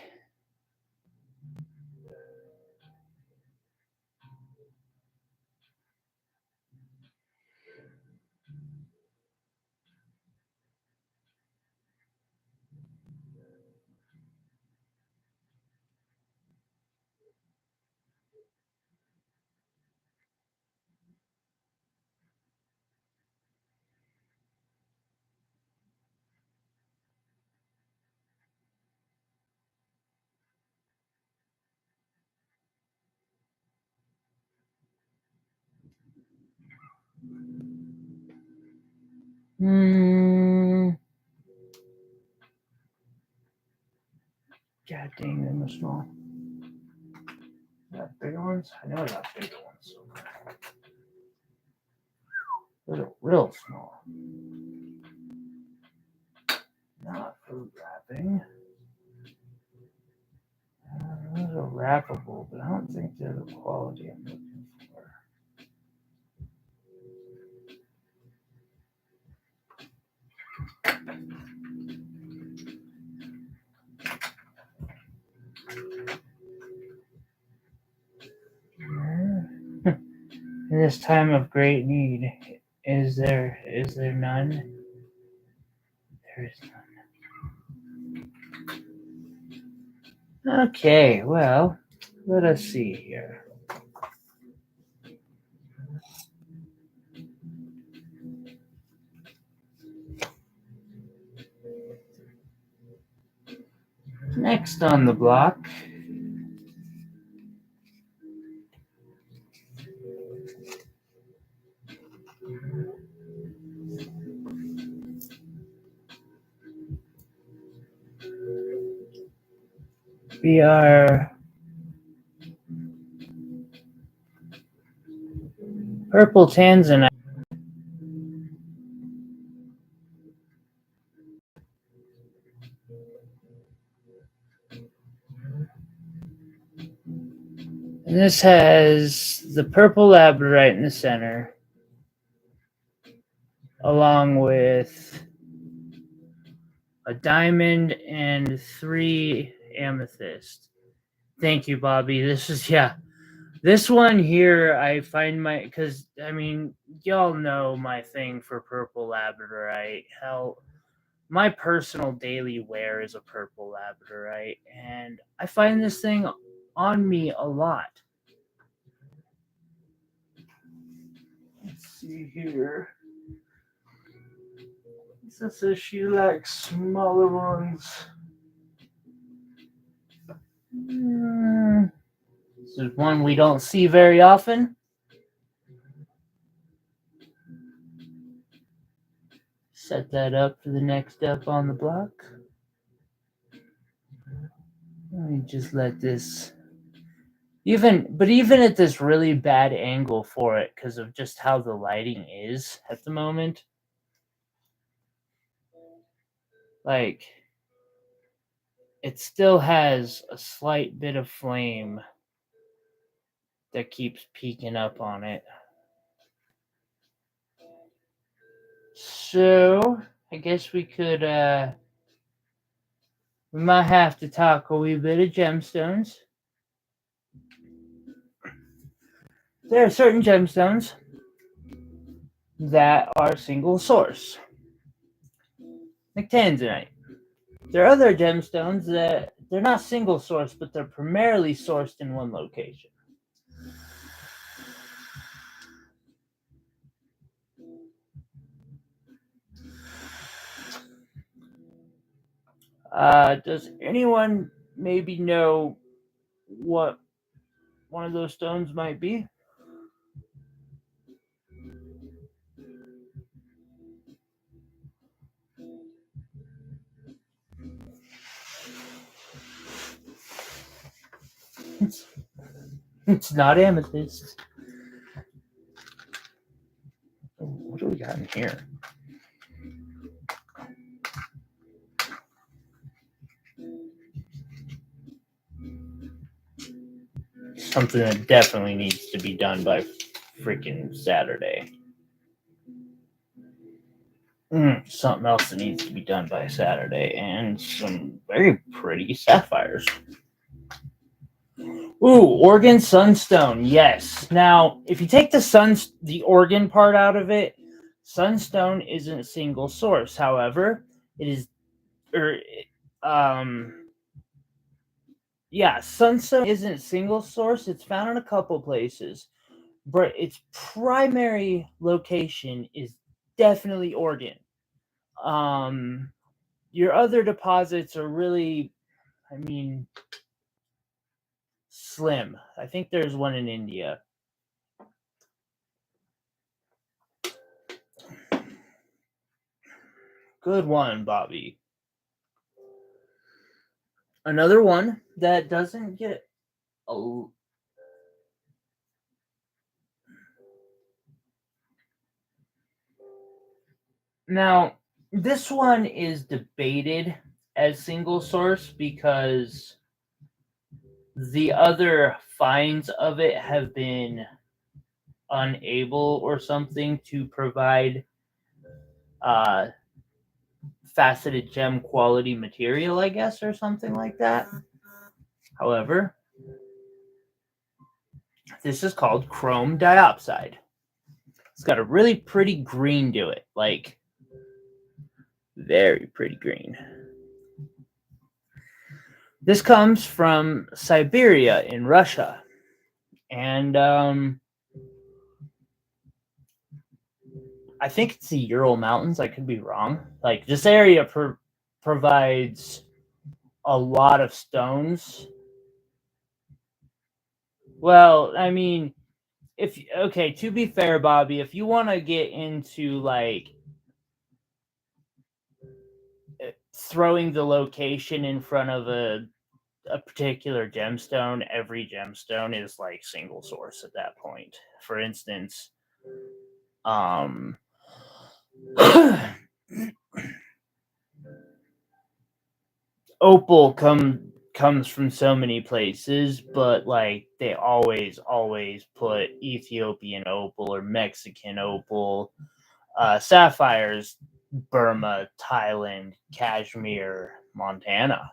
Hmm. God dang, they're no small. Got bigger ones? I know I got bigger ones. Those are real small. Not food wrapping. Those are wrappable, but I don't think they're the quality I'm looking for. In this time of great need, is there none? There is none. Okay, well, let us see here. Next on the block, we are purple Tanzanite. And this has the purple Labradorite in the center, along with a diamond and 3 amethyst. Thank you, Bobby. This is, yeah. This one here, I find because, I mean, y'all know my thing for purple Labradorite. Hell, my personal daily wear is a purple Labradorite, and I find this thing on me a lot. Let's see here. Lisa says she likes smaller ones. This is one we don't see very often. Set that up for the next up on the block. Let me just let this even at this really bad angle for it because of just how the lighting is at the moment. Like, it still has a slight bit of flame that keeps peeking up on it. So I guess we might have to talk a wee bit of gemstones. There are certain gemstones that are single source, like Tanzanite. There are other gemstones that they're not single source, but they're primarily sourced in one location. Does anyone maybe know what one of those stones might be? It's not amethyst. What do we got in here? Something that definitely needs to be done by freaking Saturday. Something else that needs to be done by Saturday, and some very pretty sapphires. Ooh, Oregon Sunstone, yes. Now, if you take the Oregon part out of it, Sunstone isn't a single source. However, it is, Sunstone isn't single source. It's found in a couple places, but its primary location is definitely Oregon. Your other deposits are really, slim. I think there's one in India. Good one, Bobby. Another one that doesn't get a... Now, this one is debated as single source because the other finds of it have been unable or something to provide faceted gem quality material, I guess, or something like that. However, this is called chrome diopside. It's got a really pretty green to it, like very pretty green. This comes from Siberia in Russia, and I think it's the Ural Mountains. I could be wrong. Like, this area provides a lot of stones. Well, I mean, to be fair, Bobby, if you want to get into like throwing the location in front of a particular gemstone, every gemstone is like single source at that point. For instance, opal comes from so many places, but like they always put Ethiopian opal or Mexican opal. Sapphires, Burma, Thailand, Kashmir, Montana.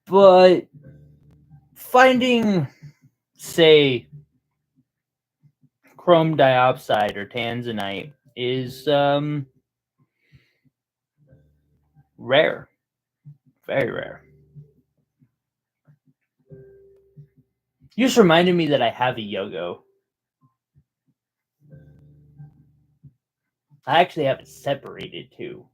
But finding, say, chrome diopside or Tanzanite is rare. Very rare. You just reminded me that I have a Yogo. I actually have it separated too.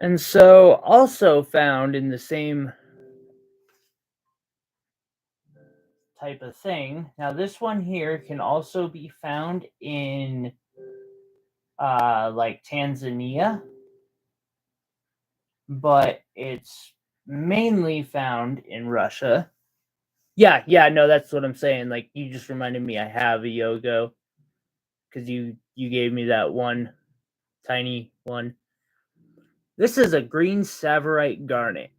And so, also found in the same type of thing. Now, this one here can also be found in like Tanzania, but it's mainly found in Russia. Yeah, no, that's what I'm saying. Like, you just reminded me I have a Yogo because you gave me that one tiny one. This is a green Savarite garnet.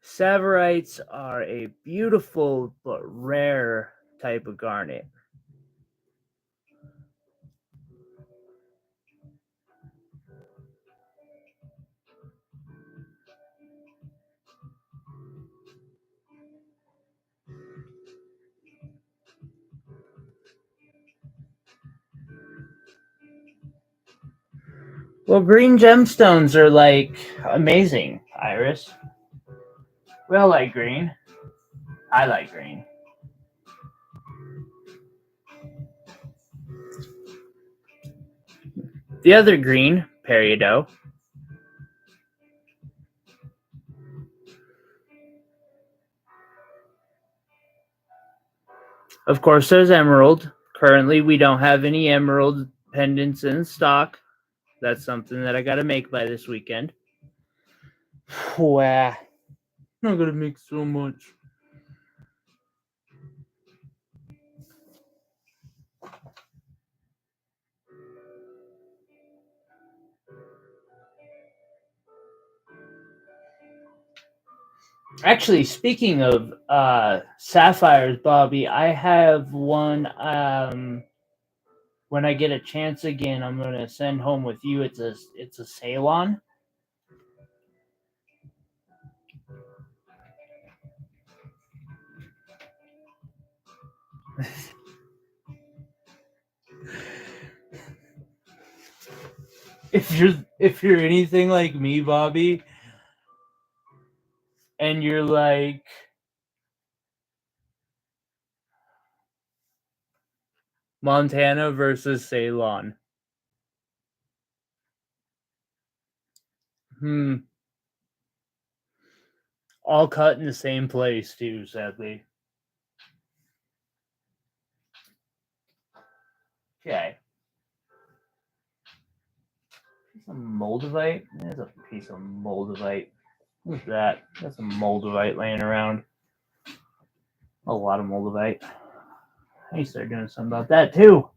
Savarites are a beautiful but rare type of garnet. Well, green gemstones are like amazing, Iris. We all like green. I like green. The other green, peridot. Of course, there's emerald. Currently, we don't have any emerald pendants in stock. That's something that I got to make by this weekend. Wow. I'm going to make so much. Actually, speaking of sapphires, Bobby, I have one. When I get a chance again, I'm gonna send home with you. It's a Ceylon. If you're anything like me, Bobby, and you're like Montana versus Ceylon. All cut in the same place too, sadly. Okay. Some moldavite. There's a piece of moldavite. What's that? That's some moldavite laying around. A lot of moldavite. I need to start doing something about that too.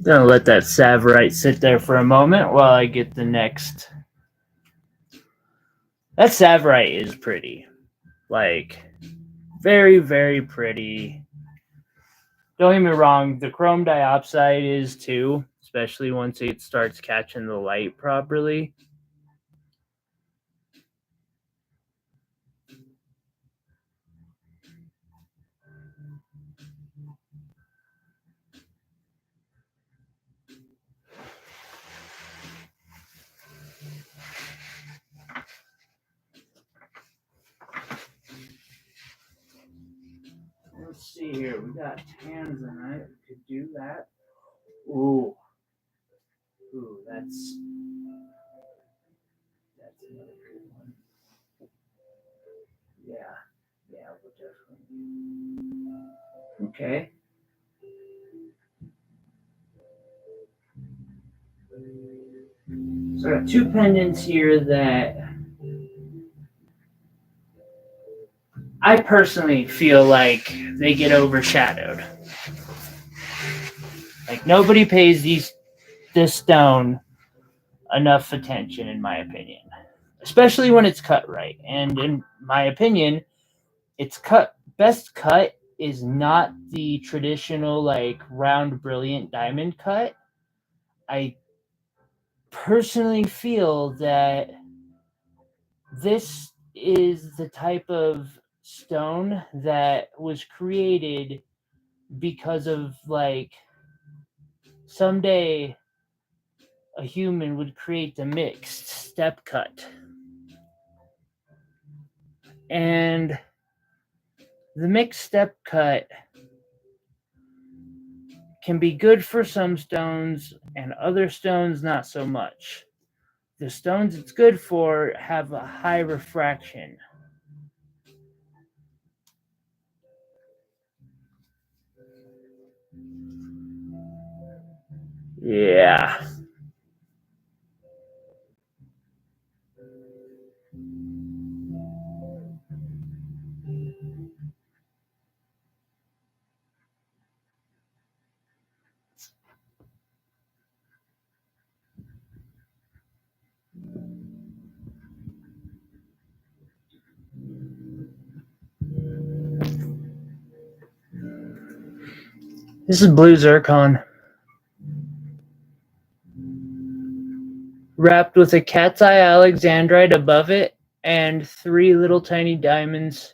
Gonna let that Savorite sit there for a moment while I get the next. That Savorite is pretty. Like, very, very pretty. Don't get me wrong, the chrome diopside is too, especially once it starts catching the light properly. Let's see here. We got Tanzanite. We could do that. Ooh. Ooh, that's another good one. Yeah. Yeah, we'll definitely. Okay. So I got two pendants here that I personally feel like they get overshadowed. Like nobody pays this stone enough attention, in my opinion, especially when it's cut right. And in my opinion, it's best cut is not the traditional like round brilliant diamond cut. I personally feel that this is the type of stone that was created because of like someday a human would create the mixed step cut. And the mixed step cut can be good for some stones and other stones not so much. The stones it's good for have a high refraction. Yeah. This is blue zircon. Wrapped with a cat's eye alexandrite above it and 3 little tiny diamonds.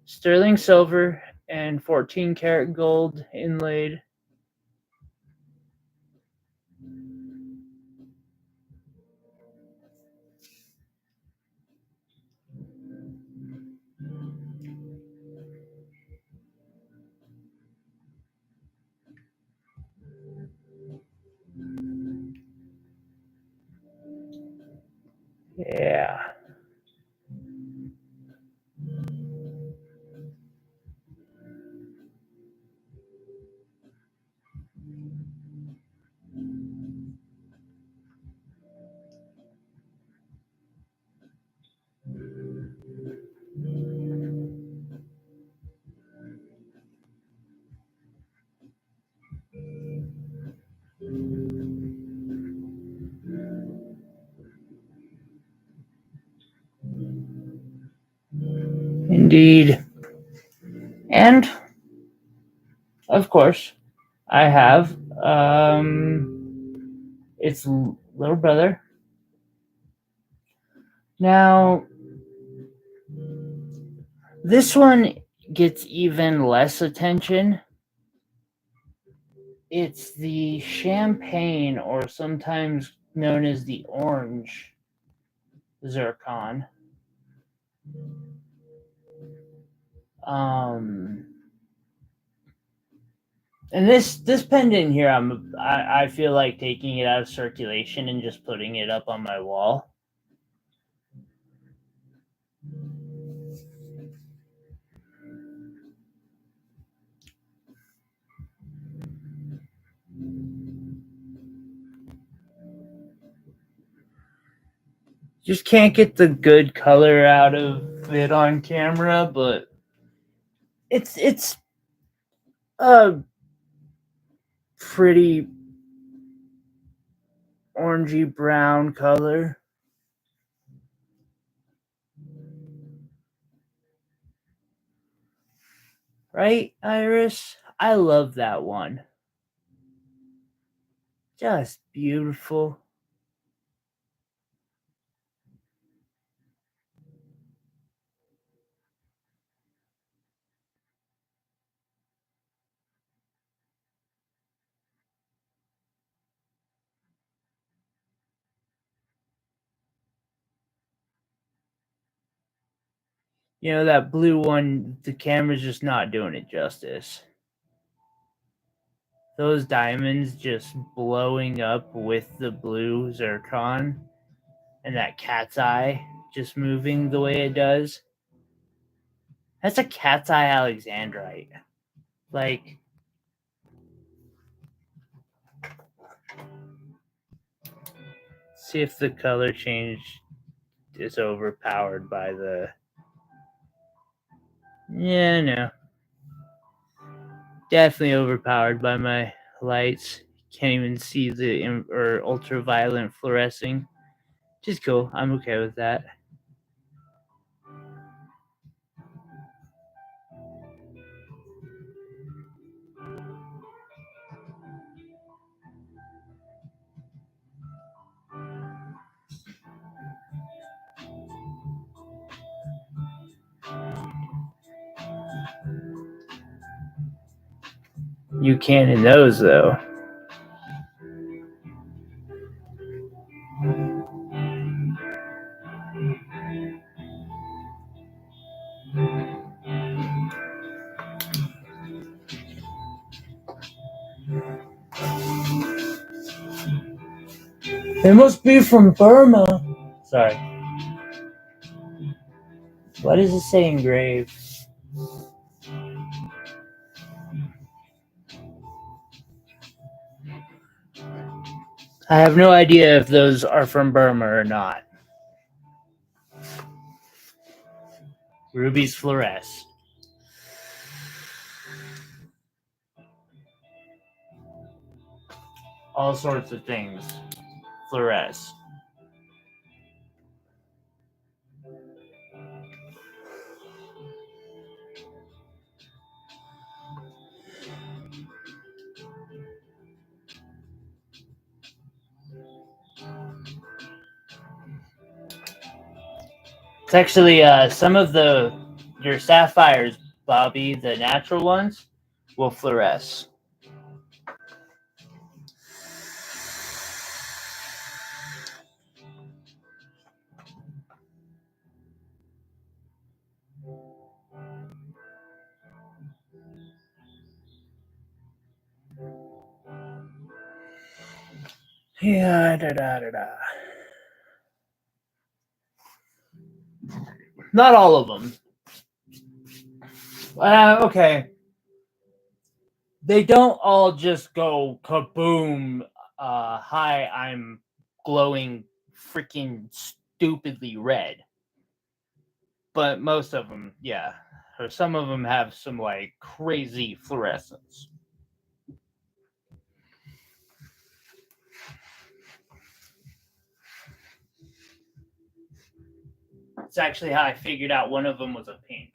Sterling silver and 14 karat gold inlaid. Indeed. And, of course, I have its little brother. Now, this one gets even less attention. It's the champagne, or sometimes known as the Orange Zircon. And this pendant here, I feel like taking it out of circulation and just putting it up on my wall. Just can't get the good color out of it on camera, but it's a pretty orangey brown color. Right, Iris? I love that one. Just beautiful. You know, that blue one, the camera's just not doing it justice. Those diamonds just blowing up with the blue zircon and that cat's eye just moving the way it does. That's a cat's eye alexandrite. Like, see if the color change is overpowered by the... Yeah, no. Definitely overpowered by my lights. Can't even see the or ultraviolet fluorescing. Just cool. I'm okay with that. You can in those, though. They must be from Burma. Sorry. What does it say engraved? I have no idea if those are from Burma or not. Rubies fluoresce. All sorts of things fluoresce. It's actually some of your sapphires, Bobby, the natural ones, will fluoresce. Yeah, da. Not all of them. Okay. They don't all just go kaboom. Hi, I'm glowing freaking stupidly red. But most of them, yeah. Or some of them have some like crazy fluorescence. It's actually how I figured out one of them was a pink.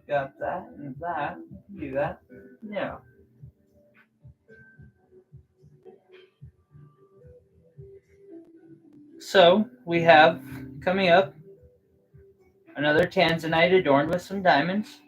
got that and that. Do that. Yeah. So we have coming up another Tanzanite adorned with some diamonds.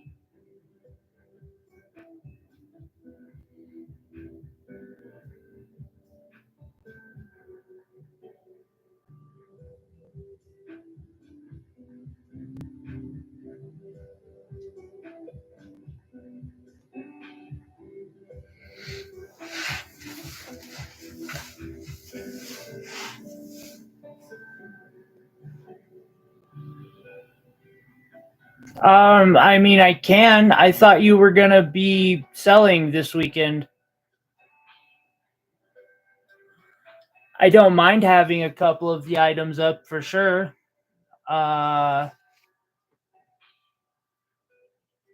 I mean, I can. I thought you were gonna be selling this weekend. I don't mind having a couple of the items up for sure. Uh,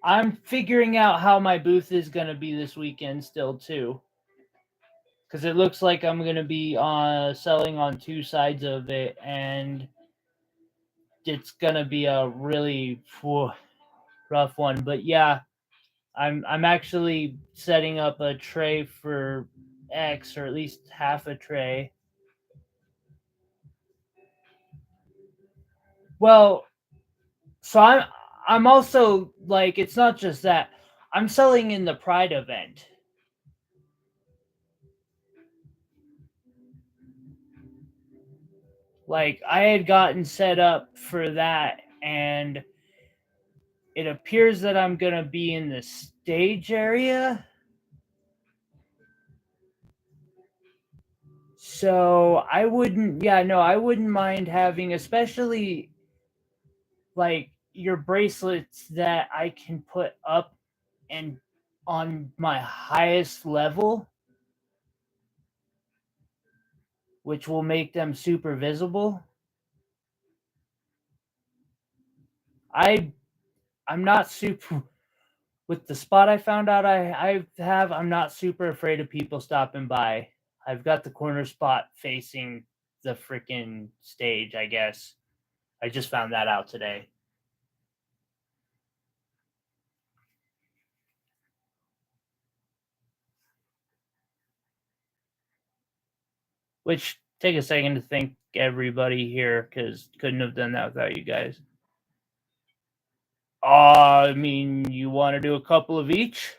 I'm figuring out how my booth is gonna be this weekend still too, because it looks like I'm gonna be selling on two sides of it, and it's gonna be a really rough one. But yeah, I'm actually setting up a tray for X, or at least half a tray. Well, so I'm also like, it's not just that. I'm selling in the Pride event. Like, I had gotten set up for that, and it appears that I'm gonna be in the stage area. So I wouldn't, yeah, no, I wouldn't mind having, especially like your bracelets that I can put up and on my highest level, which will make them super visible. I I'm not super with the spot I found out I have. I'm not super afraid of people stopping by. I've got the corner spot facing the freaking stage, I guess. I just found that out today. Which, take a second to thank everybody here, because couldn't have done that without you guys. I mean, you want to do a couple of each?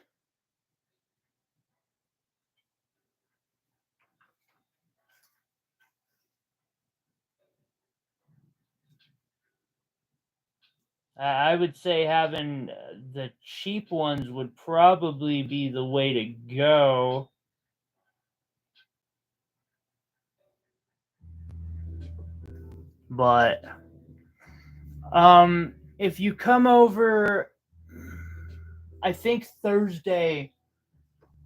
I would say having the cheap ones would probably be the way to go. But if you come over, I think Thursday,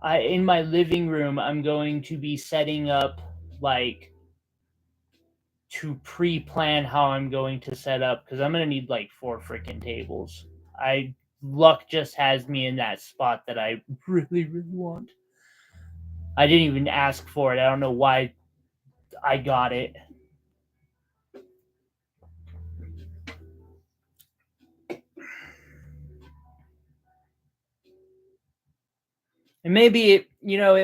I in my living room, I'm going to be setting up, like, to pre-plan how I'm going to set up, because I'm gonna need like four freaking tables. I Luck just has me in that spot that I really want. I didn't even ask for it. I don't know why I got it. And maybe it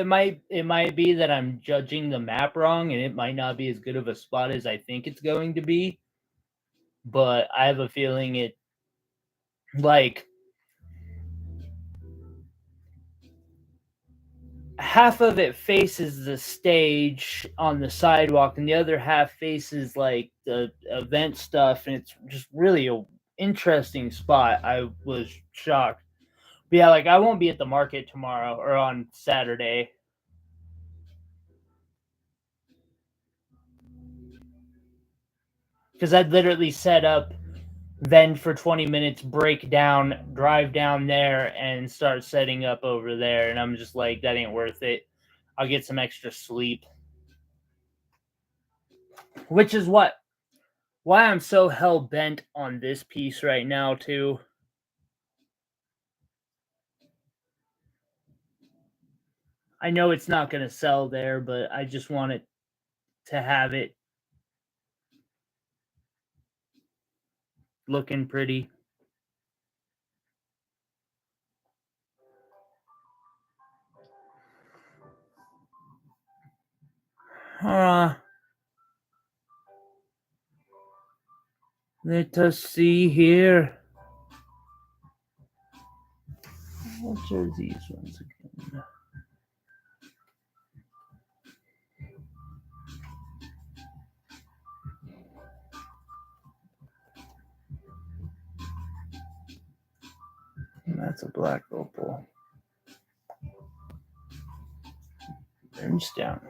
might be that I'm judging the map wrong, and it might not be as good of a spot as I think it's going to be. But I have a feeling it, like, half of it faces the stage on the sidewalk, and the other half faces like the event stuff, and it's just really a interesting spot. I was shocked. But yeah, like, I won't be at the market tomorrow or on Saturday, because I'd literally set up, then for 20 minutes break down, drive down there, and start setting up over there, and I'm just like, that ain't worth it. I'll get some extra sleep. Which is why I'm so hell bent on this piece right now too. I know it's not going to sell there, but I just want it to have it looking pretty. Let us see here. What are these ones again? That's a black opal. Moonstone.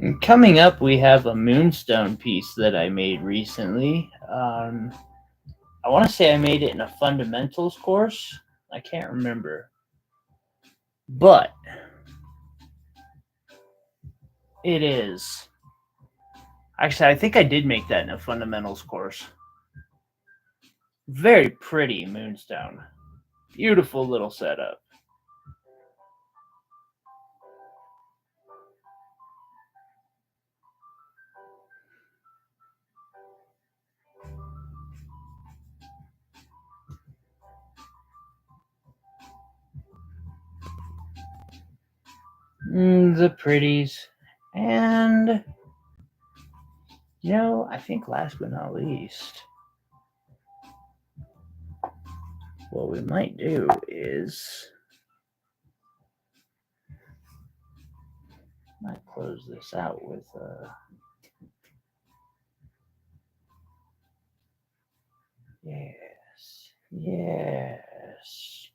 And coming up, we have a moonstone piece that I made recently. I want to say I made it in a fundamentals course. I can't remember. But it is. Actually, I think I did make that in a fundamentals course. Very pretty moonstone. Beautiful little setup. The pretties. And, I think last but not least, what we might do is might close this out with yes.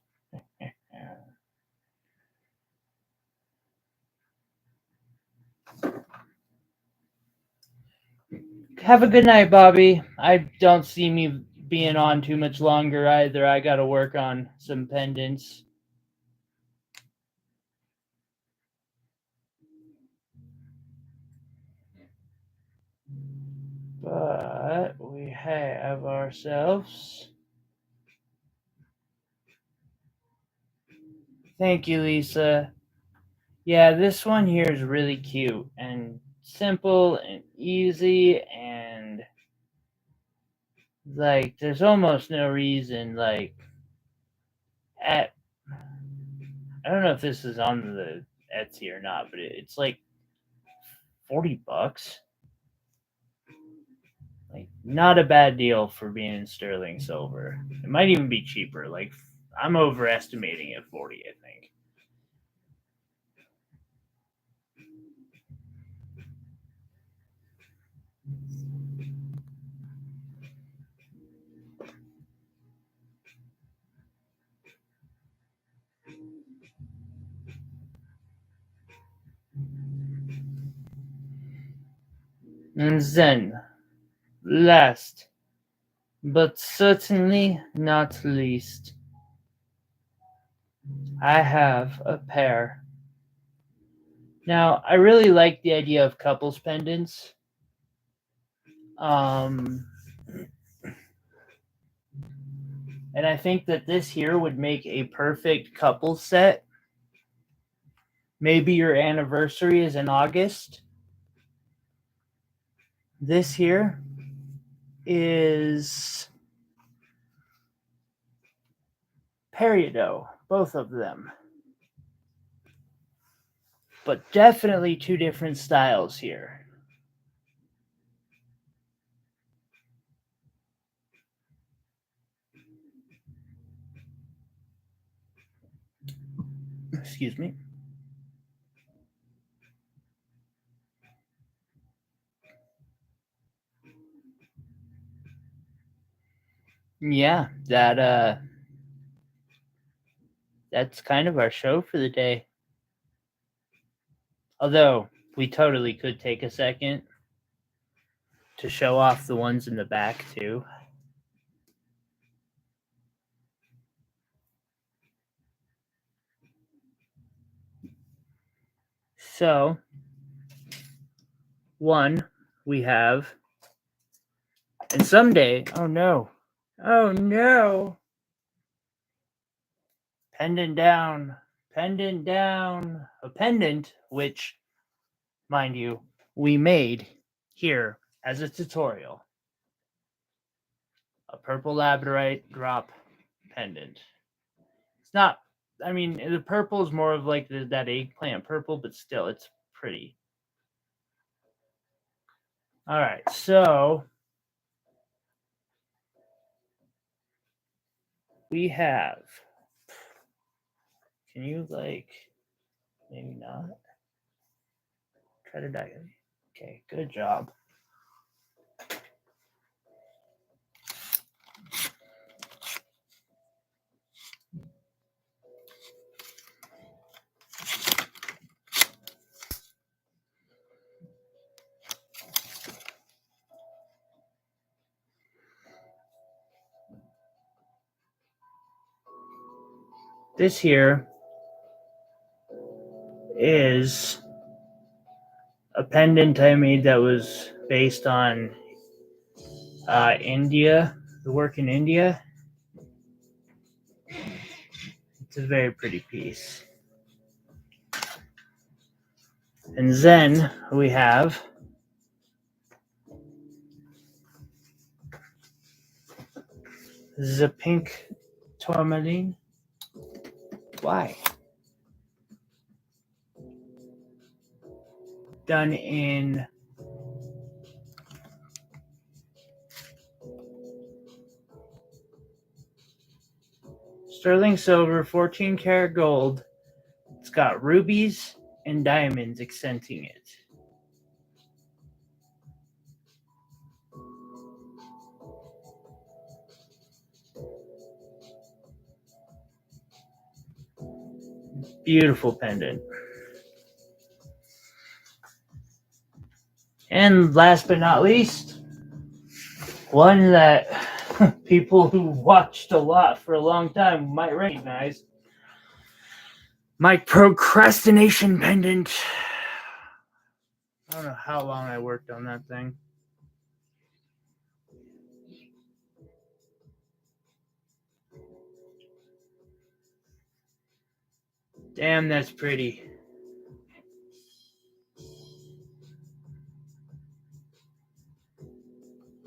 Have a good night, Bobby. I don't see me being on too much longer either. I got to work on some pendants. But we have ourselves. Thank you, Lisa. Yeah, this one here is really cute and simple and easy, and like there's almost no reason I don't know if this is on the Etsy or not, but it's like $40. Like, not a bad deal for being sterling silver. It might even be cheaper. Like, I'm overestimating at 40, I think. And then, last, but certainly not least, I have a pair. Now, I really like the idea of couples pendants. And I think that this here would make a perfect couple set. Maybe your anniversary is in August. This here is peridot, both of them. But definitely two different styles here. Excuse me. Yeah, that's kind of our show for the day. Although we totally could take a second to show off the ones in the back too. So, one we have, and someday, oh no, pendant down, pendant down, a pendant, which, mind you, we made here as a tutorial. A purple labradorite drop pendant. It's not, I mean, the purple is more of like that eggplant purple, but still, it's pretty. All right, so we have, can you like, maybe not? Try to dive. Okay, good job. This here is a pendant I made that was based on India, the work in India. It's a very pretty piece. And then we have the pink tourmaline. Why? Done in sterling silver, 14 karat gold. It's got rubies and diamonds accenting it. Beautiful pendant. And last but not least, one that people who watched a lot for a long time might recognize. My procrastination pendant. I don't know how long I worked on that thing. Damn, that's pretty.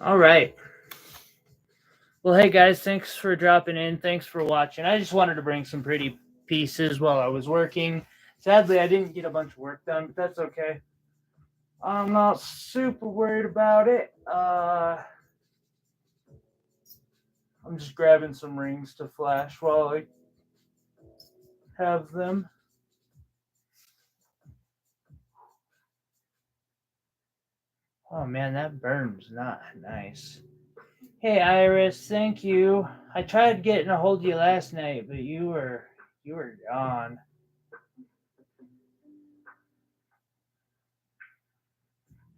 All right. Well, hey guys, thanks for dropping in. Thanks for watching. I just wanted to bring some pretty pieces while I was working. Sadly, I didn't get a bunch of work done, but that's okay. I'm not super worried about it. I'm just grabbing some rings to flash while I have them. Oh man, that burns not nice. Hey Iris, thank you. I tried getting a hold of you last night, but you were gone.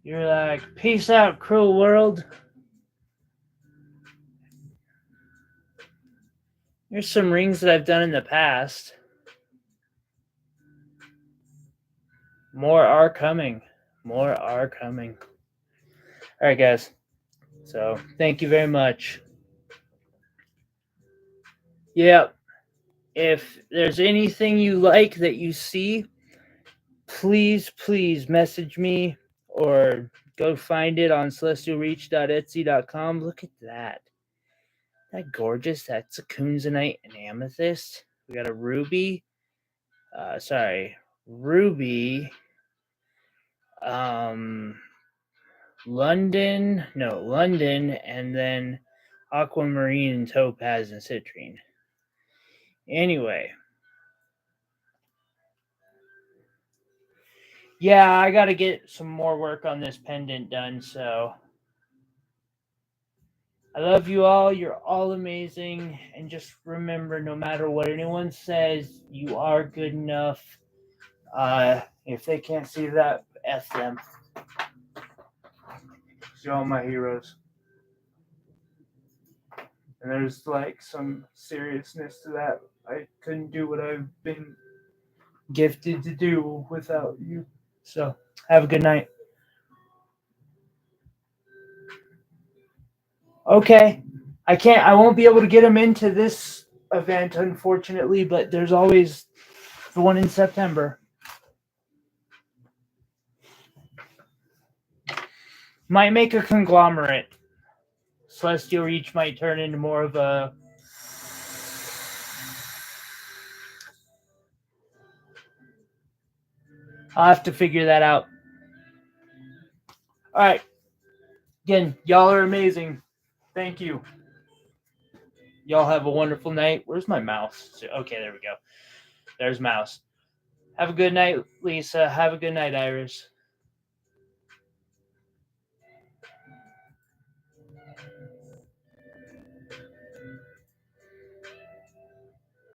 You're like, peace out, cruel world. Here's some rings that I've done in the past. More are coming. More are coming. All right, guys. So, thank you very much. Yep. If there's anything you like that you see, please message me or go find it on celestialreach.etsy.com. Look at that. That gorgeous. That's a Tanzanite and amethyst. We got a ruby. Ruby. London, and then aquamarine and topaz and citrine. Anyway. Yeah, I got to get some more work on this pendant done, so I love you all. You're all amazing. And just remember, no matter what anyone says, you are good enough. If they can't see that, F them. You're all my heroes. And there's like some seriousness to that. I couldn't do what I've been gifted to do without you. So, have a good night. Okay. I won't be able to get them into this event, unfortunately, but there's always The one in September. Might make a conglomerate. Celestial Reach might turn into more of a... I'll have to figure that out. All right. Again, y'all are amazing. Thank you. Y'all have a wonderful night. Where's my mouse? Okay, there we go. There's mouse. Have a good night, Lisa. Have a good night, Iris.